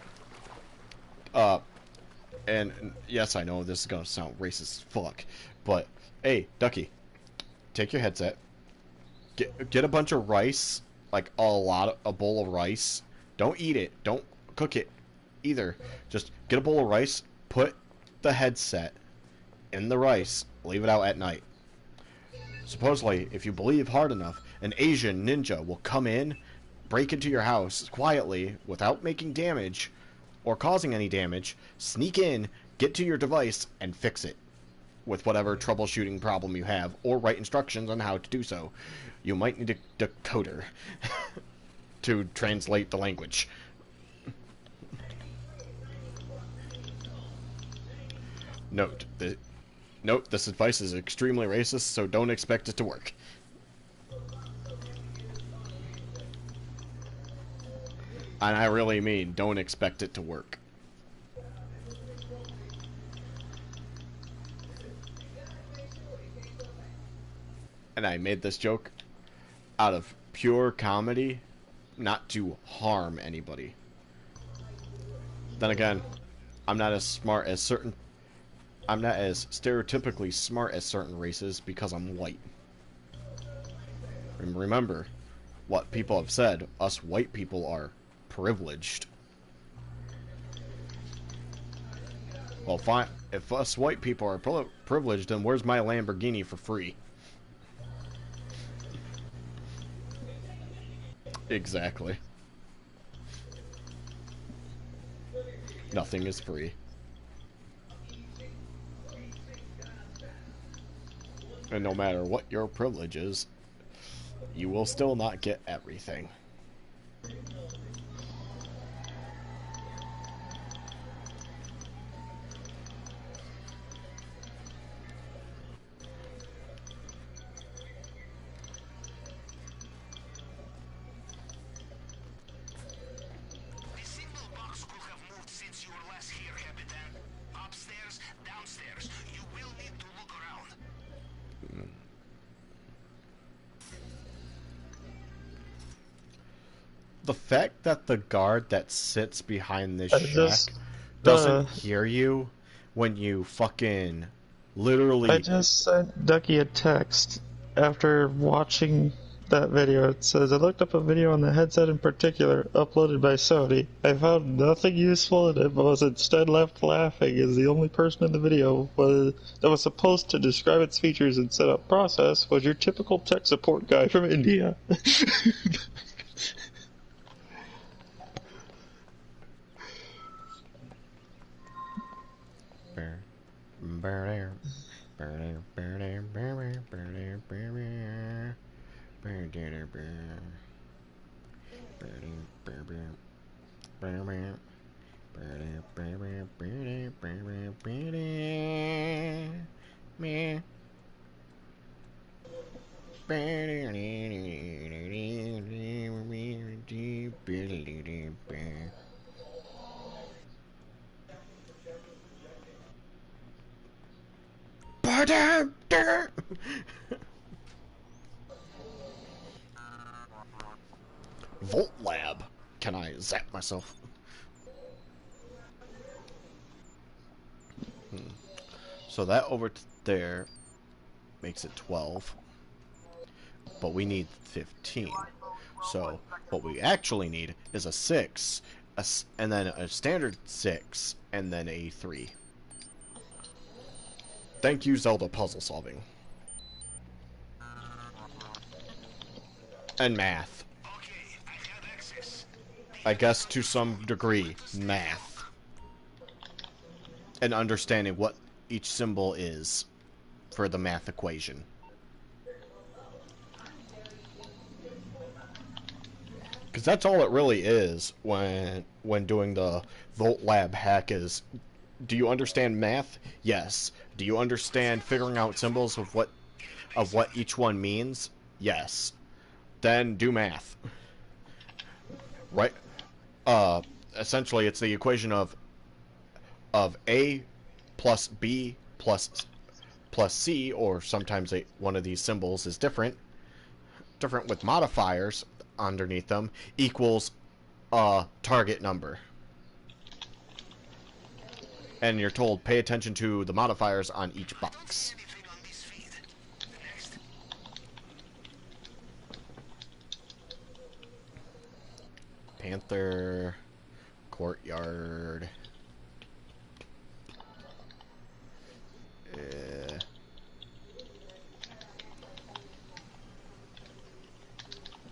and yes, I know this is gonna sound racist as fuck, but hey, Ducky, take your headset, get a bunch of rice, like a bowl of rice. Don't eat it, don't cook it either. Just get a bowl of rice, put the headset in the rice, leave it out at night. Supposedly, if you believe hard enough, an Asian ninja will come in, break into your house quietly without making damage or causing any damage, sneak in, get to your device, and fix it with whatever troubleshooting problem you have, or write instructions on how to do so. You might need a decoder to translate the language. Note, this advice is extremely racist, so don't expect it to work. And I really mean, don't expect it to work. And I made this joke out of pure comedy, not to harm anybody. Then again, I'm not as stereotypically smart as certain races because I'm white. And remember, what people have said, us white people are privileged. Well, fine. If us white people are privileged, then where's my Lamborghini for free? Exactly. Nothing is free. And no matter what your privilege is, you will still not get everything. The single box could have moved since you were last here, Capitan. Upstairs, downstairs. You will need to look around. The fact that the guard that sits behind this I shack just, doesn't hear you when you fucking literally... I just sent Ducky a text after watching that video. It says, I looked up a video on the headset in particular, uploaded by Sony. I found nothing useful in it, but was instead left laughing as the only person in the video that was supposed to describe its features and setup process was your typical tech support guy from India. Volt Lab. Can I zap myself? So that over there makes it 12. But we need 15. So what we actually need is a 6, and then a standard 6, and then a 3. Thank you, Zelda puzzle solving. And math. I guess to some degree, math. And understanding what each symbol is for the math equation. Because that's all it really is when doing the Volt Lab hack is, do you understand math? Yes. Do you understand figuring out symbols of what each one means? Yes. Then do math. Right? Essentially it's the equation of A plus B plus C, or sometimes one of these symbols is different with modifiers underneath them, equals a target number. And you're told pay attention to the modifiers on each box. Panther, courtyard,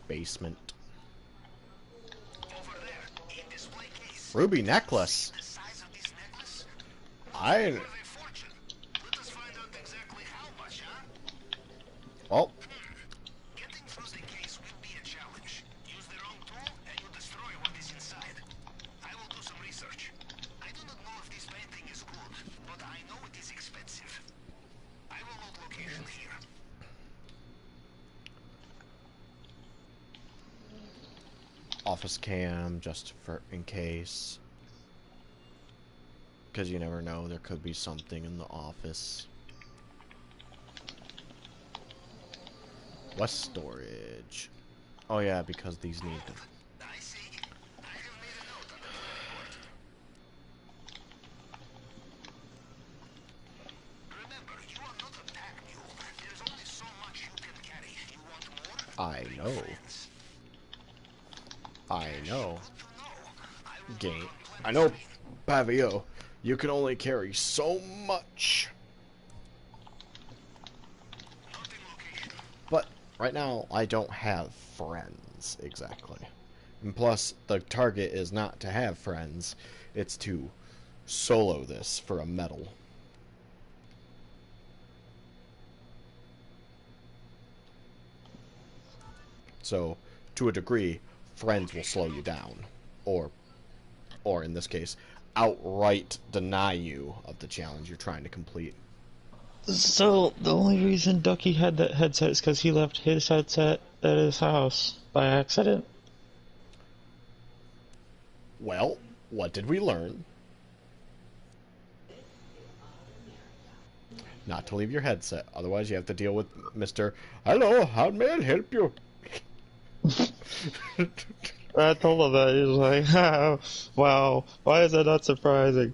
basement. Ruby necklace. Well, Getting through the case will be a challenge. Use the wrong tool and you destroy what is inside. I will do some research. I do not know if this painting is good, but I know it is expensive. I will note location here. office cam, just for in case. Because you never know, there could be something in the office. West storage. Oh yeah, because these need them. I see. I have made a note under the report. Remember, you are not a pack mule. There's only so much you can carry. You want more? I Bring know. friends. I know. Good to know. I will Game. run I plenty know, Pavio. You can only carry so much. noting location. But right now, I don't have friends, exactly. And plus, the target is not to have friends. It's to solo this for a medal. So, to a degree, friends will slow you down. Or in this case, outright deny you of the challenge you're trying to complete. So, the only reason Ducky had that headset is because he left his headset at his house by accident. Well, what did we learn? Not to leave your headset, otherwise you have to deal with Mr. Hello, how may I help you? I told him that. He was like, oh, wow, why is that not surprising?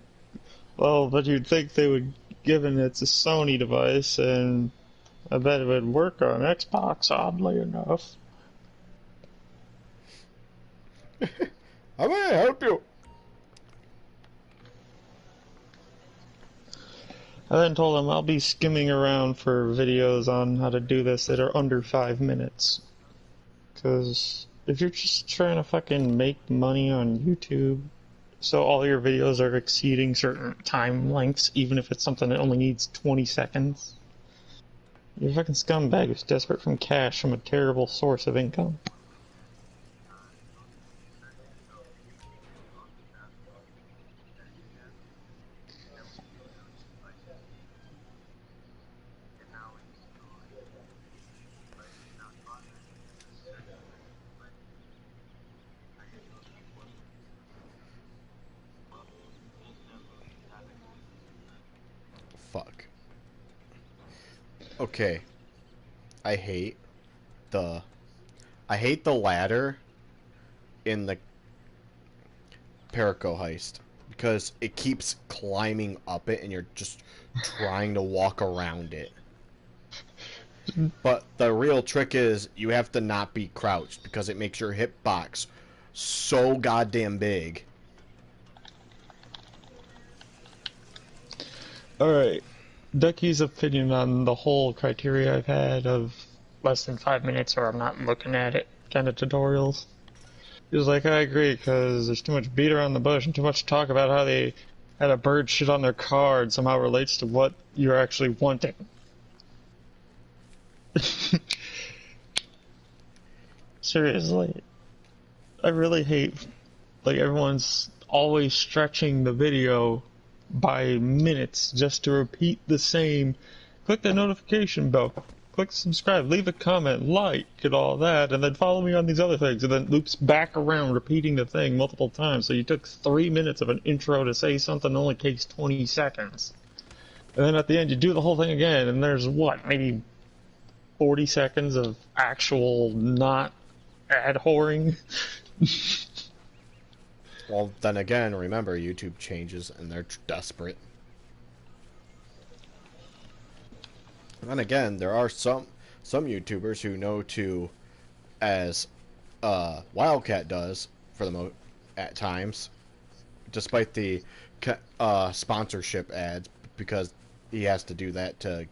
Well, but you'd think they would, given it's a Sony device, and I bet it would work on Xbox, oddly enough. How may I help you? I then told him I'll be skimming around for videos on how to do this that are under 5 minutes. Because if you're just trying to fucking make money on YouTube, so all your videos are exceeding certain time lengths, even if it's something that only needs 20 seconds, you're a fucking scumbag who's desperate from cash from a terrible source of income. Fuck. Okay. I hate the ladder in the Perico heist because it keeps climbing up it and you're just trying to walk around it. But the real trick is you have to not be crouched because it makes your hitbox so goddamn big. Alright. Ducky's opinion on the whole criteria I've had of less than 5 minutes or I'm not looking at it kind of tutorials. He was like, I agree, because there's too much beat around the bush and too much talk about how they had a bird shit on their car and somehow relates to what you're actually wanting. Seriously. I really hate, like, everyone's always stretching the video by minutes just to repeat the same. Click the notification bell, click subscribe, leave a comment, like, and all that, and then follow me on these other things, and then loops back around repeating the thing multiple times. So you took 3 minutes of an intro to say something that only takes 20 seconds. And then at the end you do the whole thing again, and there's what, maybe 40 seconds of actual not ad whoring? Well, then again, remember, YouTube changes and they're desperate. And again, there are some YouTubers who know to, as Wildcat does for the at times, despite the sponsorship ads, because he has to do that to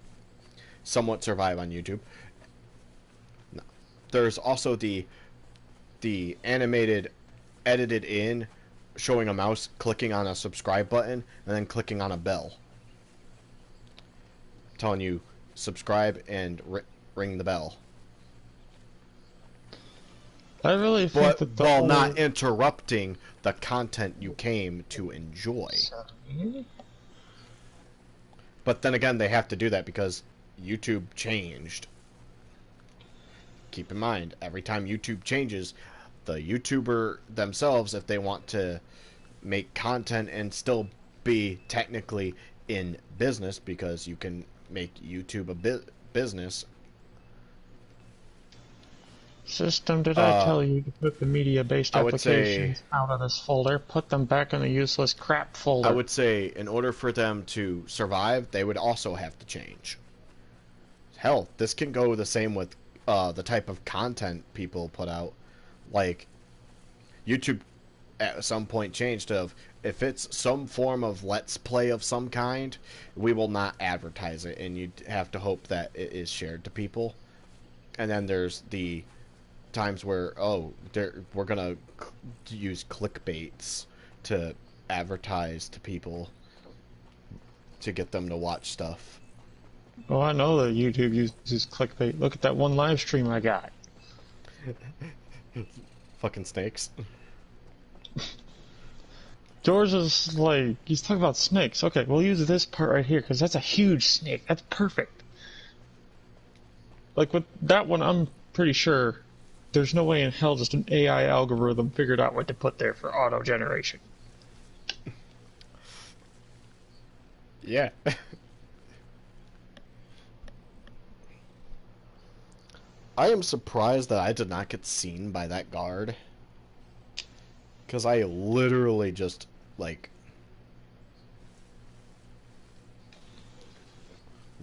somewhat survive on YouTube. There's also the animated, edited in, showing a mouse clicking on a subscribe button and then clicking on a bell, telling you subscribe and ring the bell. I really think that the while not interrupting the content you came to enjoy. But then again, they have to do that because YouTube changed. Keep in mind, every time YouTube changes, the YouTuber themselves, if they want to make content and still be technically in business, because you can make YouTube a business. System, did I tell you to put the media-based applications out of this folder? Put them back in the useless crap folder. I would say, in order for them to survive, they would also have to change. Hell, this can go the same with the type of content people put out. Like, YouTube at some point changed of, if it's some form of let's play of some kind, we will not advertise it, and you have to hope that it is shared to people. And then there's the times where, we're gonna use clickbaits to advertise to people to get them to watch stuff. Oh, I know that YouTube uses clickbait. Look at that one live stream I got. Fucking snakes. George is like, he's talking about snakes. Okay, we'll use this part right here, because that's a huge snake. That's perfect. Like, with that one, I'm pretty sure there's no way in hell just an AI algorithm figured out what to put there for auto-generation. Yeah. I am surprised that I did not get seen by that guard. Because I literally just, like,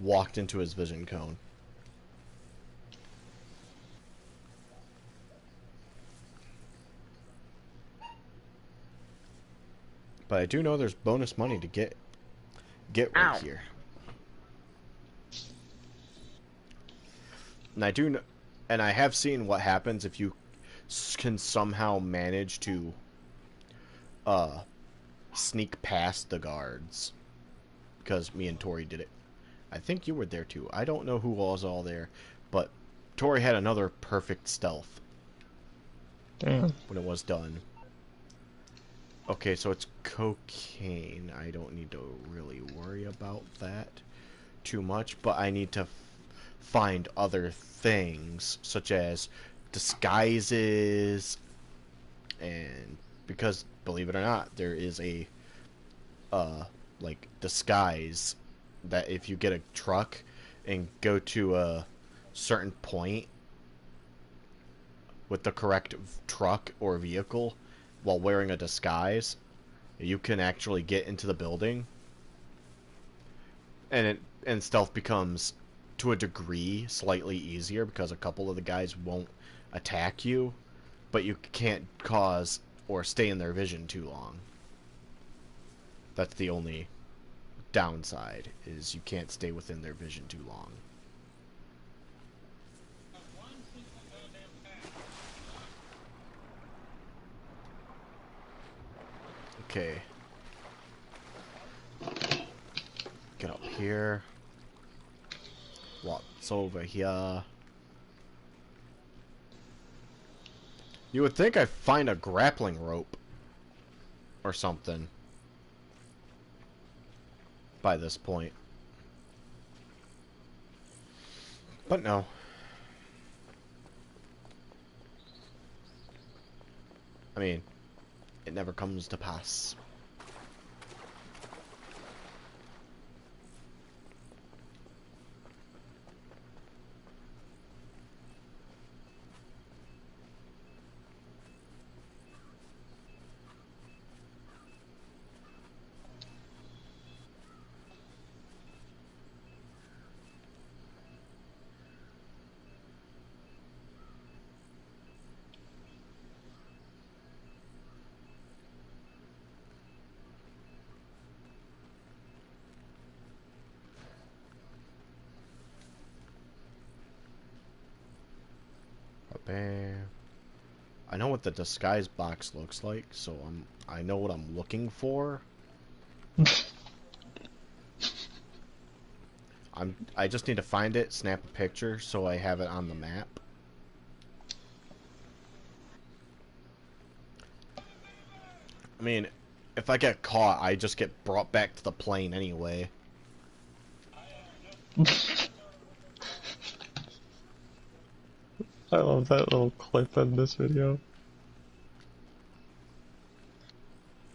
walked into his vision cone. But I do know there's bonus money to get right here. And I do know, and I have seen what happens if you can somehow manage to sneak past the guards. Because me and Tori did it. I think you were there too. I don't know who was all there, but Tori had another perfect stealth. Damn. When it was done. Okay, so it's cocaine. I don't need to really worry about that too much, but I need to find other things, such as disguises, and because, believe it or not, there is a like, disguise that if you get a truck and go to a certain point with the correct truck or vehicle while wearing a disguise, You can actually get into the building, and stealth becomes, to a degree, slightly easier because a couple of the guys won't attack you, but you can't cause or stay in their vision too long. That's the only downside, is you can't stay within their vision too long. Okay. Get up here. What's over here? You would think I'd find a grappling rope or something by this point. But no. I mean, it never comes to pass. Bam. I know what the disguise box looks like, so I know what I'm looking for. I just need to find it, snap a picture, so I have it on the map. I mean, if I get caught, I just get brought back to the plane anyway. I love that little clip in this video.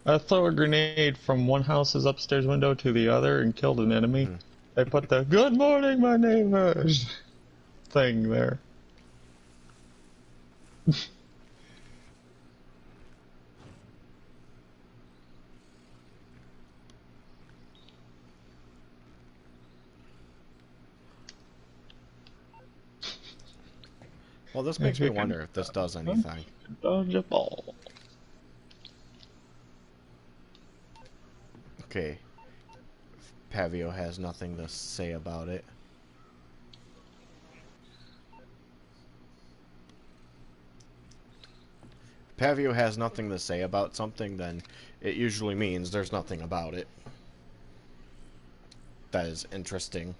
I throw a grenade from one house's upstairs window to the other and killed an enemy. I put the "Good morning, my neighbors" thing there. Well, this makes me wonder if this does anything. Dodge a ball. Okay. Pavio has nothing to say about it. If Pavio has nothing to say about something, then it usually means there's nothing about it. That is interesting.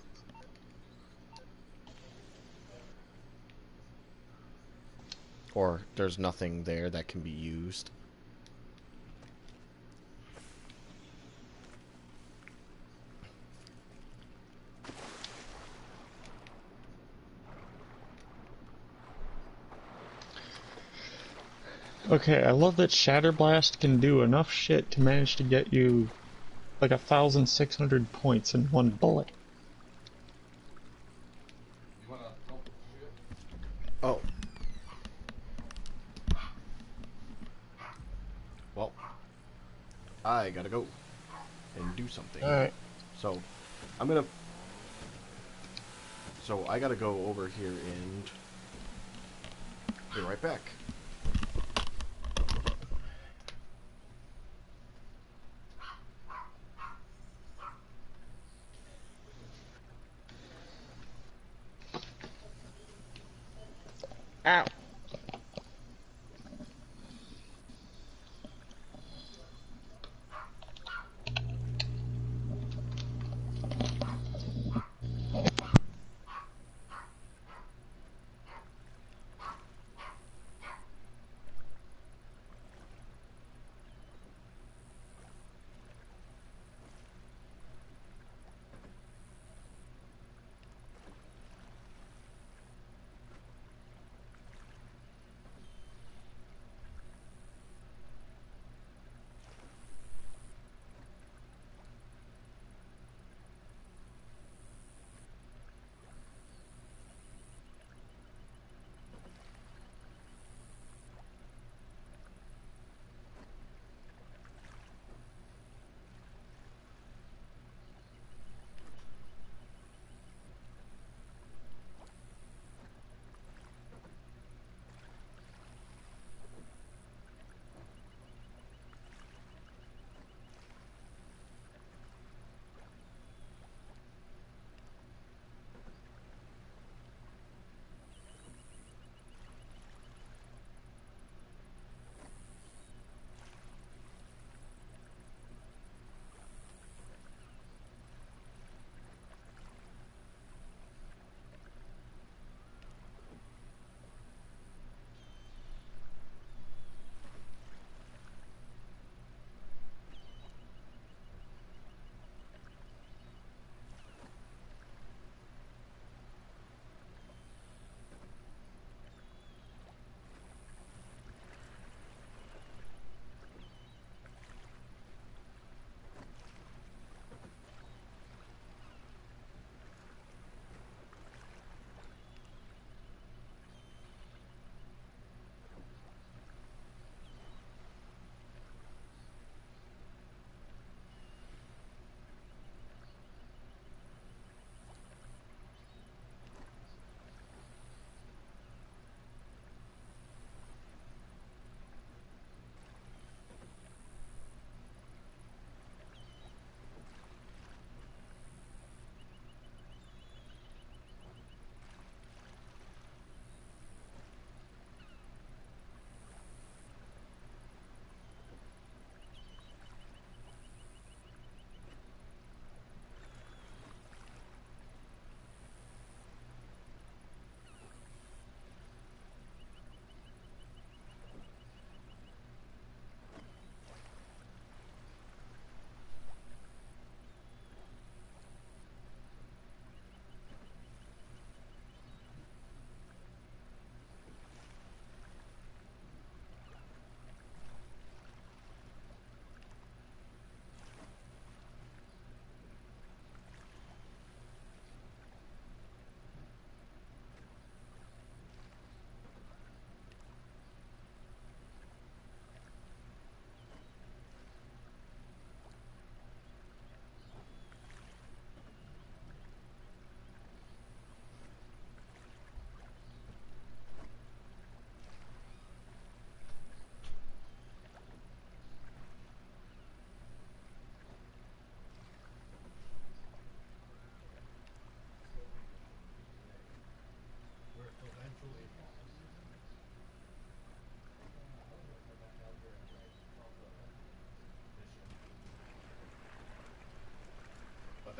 Or there's nothing there that can be used. Okay, I love that Shatterblast can do enough shit to manage to get you like 1,600 points in one bullet. You wanna help with shit? Oh. Well, I gotta go and do something. Alright. So, I gotta go over here and be right back. Ow.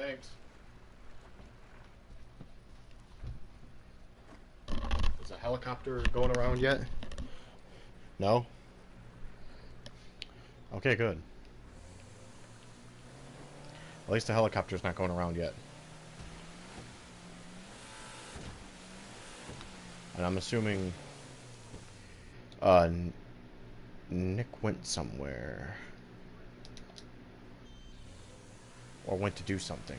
thanks. Is a helicopter going around yet? No? Okay, good. At least the helicopter's not going around yet. And I'm assuming Nick went somewhere. Or went to do something.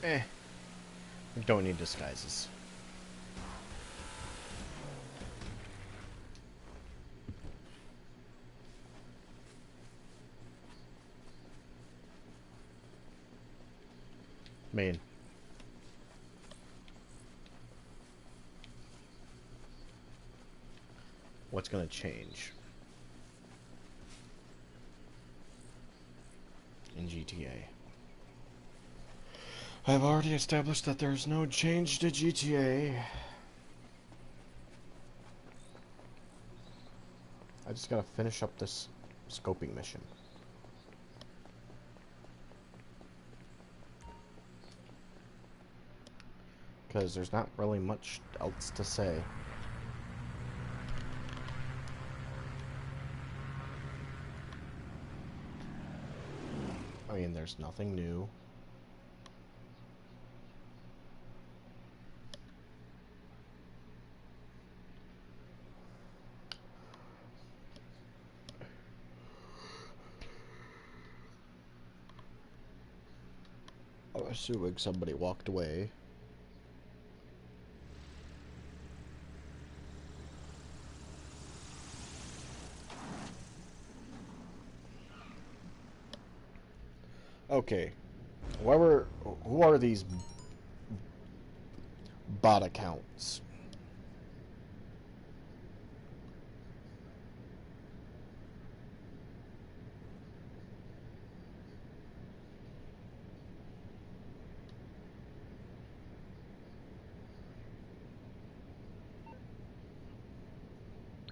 We don't need disguises. Main. What's gonna change in GTA? I've already established that there's no change to GTA. I just gotta finish up this scoping mission. Because there's not really much else to say. I mean, there's nothing new. I'm assuming somebody walked away. Okay. Who are these bot accounts?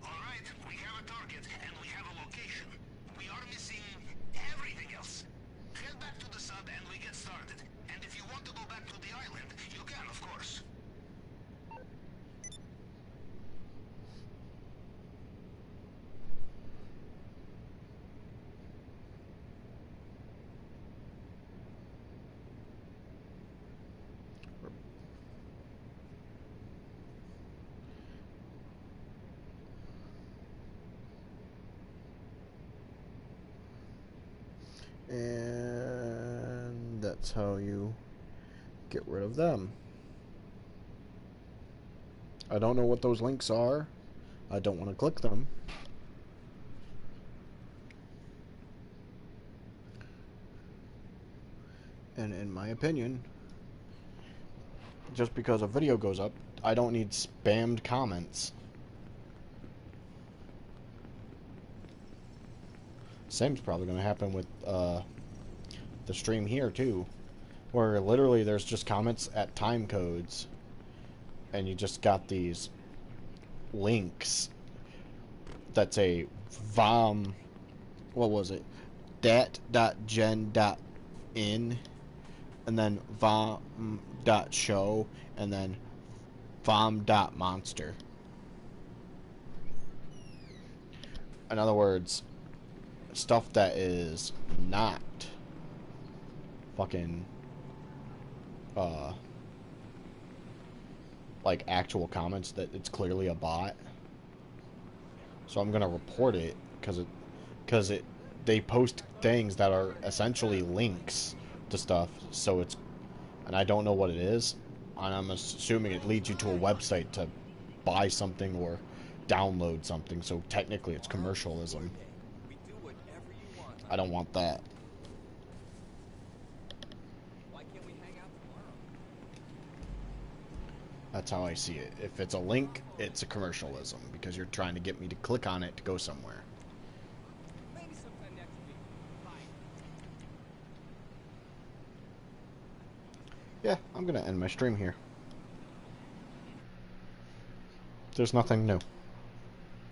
All right, we have a target and we have a location. We are missing everything else. Head back to the sub and we get started. And if you want to go back to the island, you can, of course. And that's how you get rid of them. I don't know what those links are. I don't want to click them. And in my opinion, just because a video goes up, I don't need spammed comments. Same's probably going to happen with the stream here too, where literally there's just comments at time codes, and you just got these links that say vom, what was it, dat.gen.in, and then vom.show, and then vom.monster. In other words, stuff that is not fucking like actual comments, that it's clearly a bot. So I'm gonna report it because they post things that are essentially links to stuff, so it's, and I don't know what it is, and I'm assuming it leads you to a website to buy something or download something, so technically it's commercialism. I don't want that. That's how I see it. If it's a link, it's a commercialism, because you're trying to get me to click on it to go somewhere. Yeah, I'm gonna end my stream here. There's nothing new.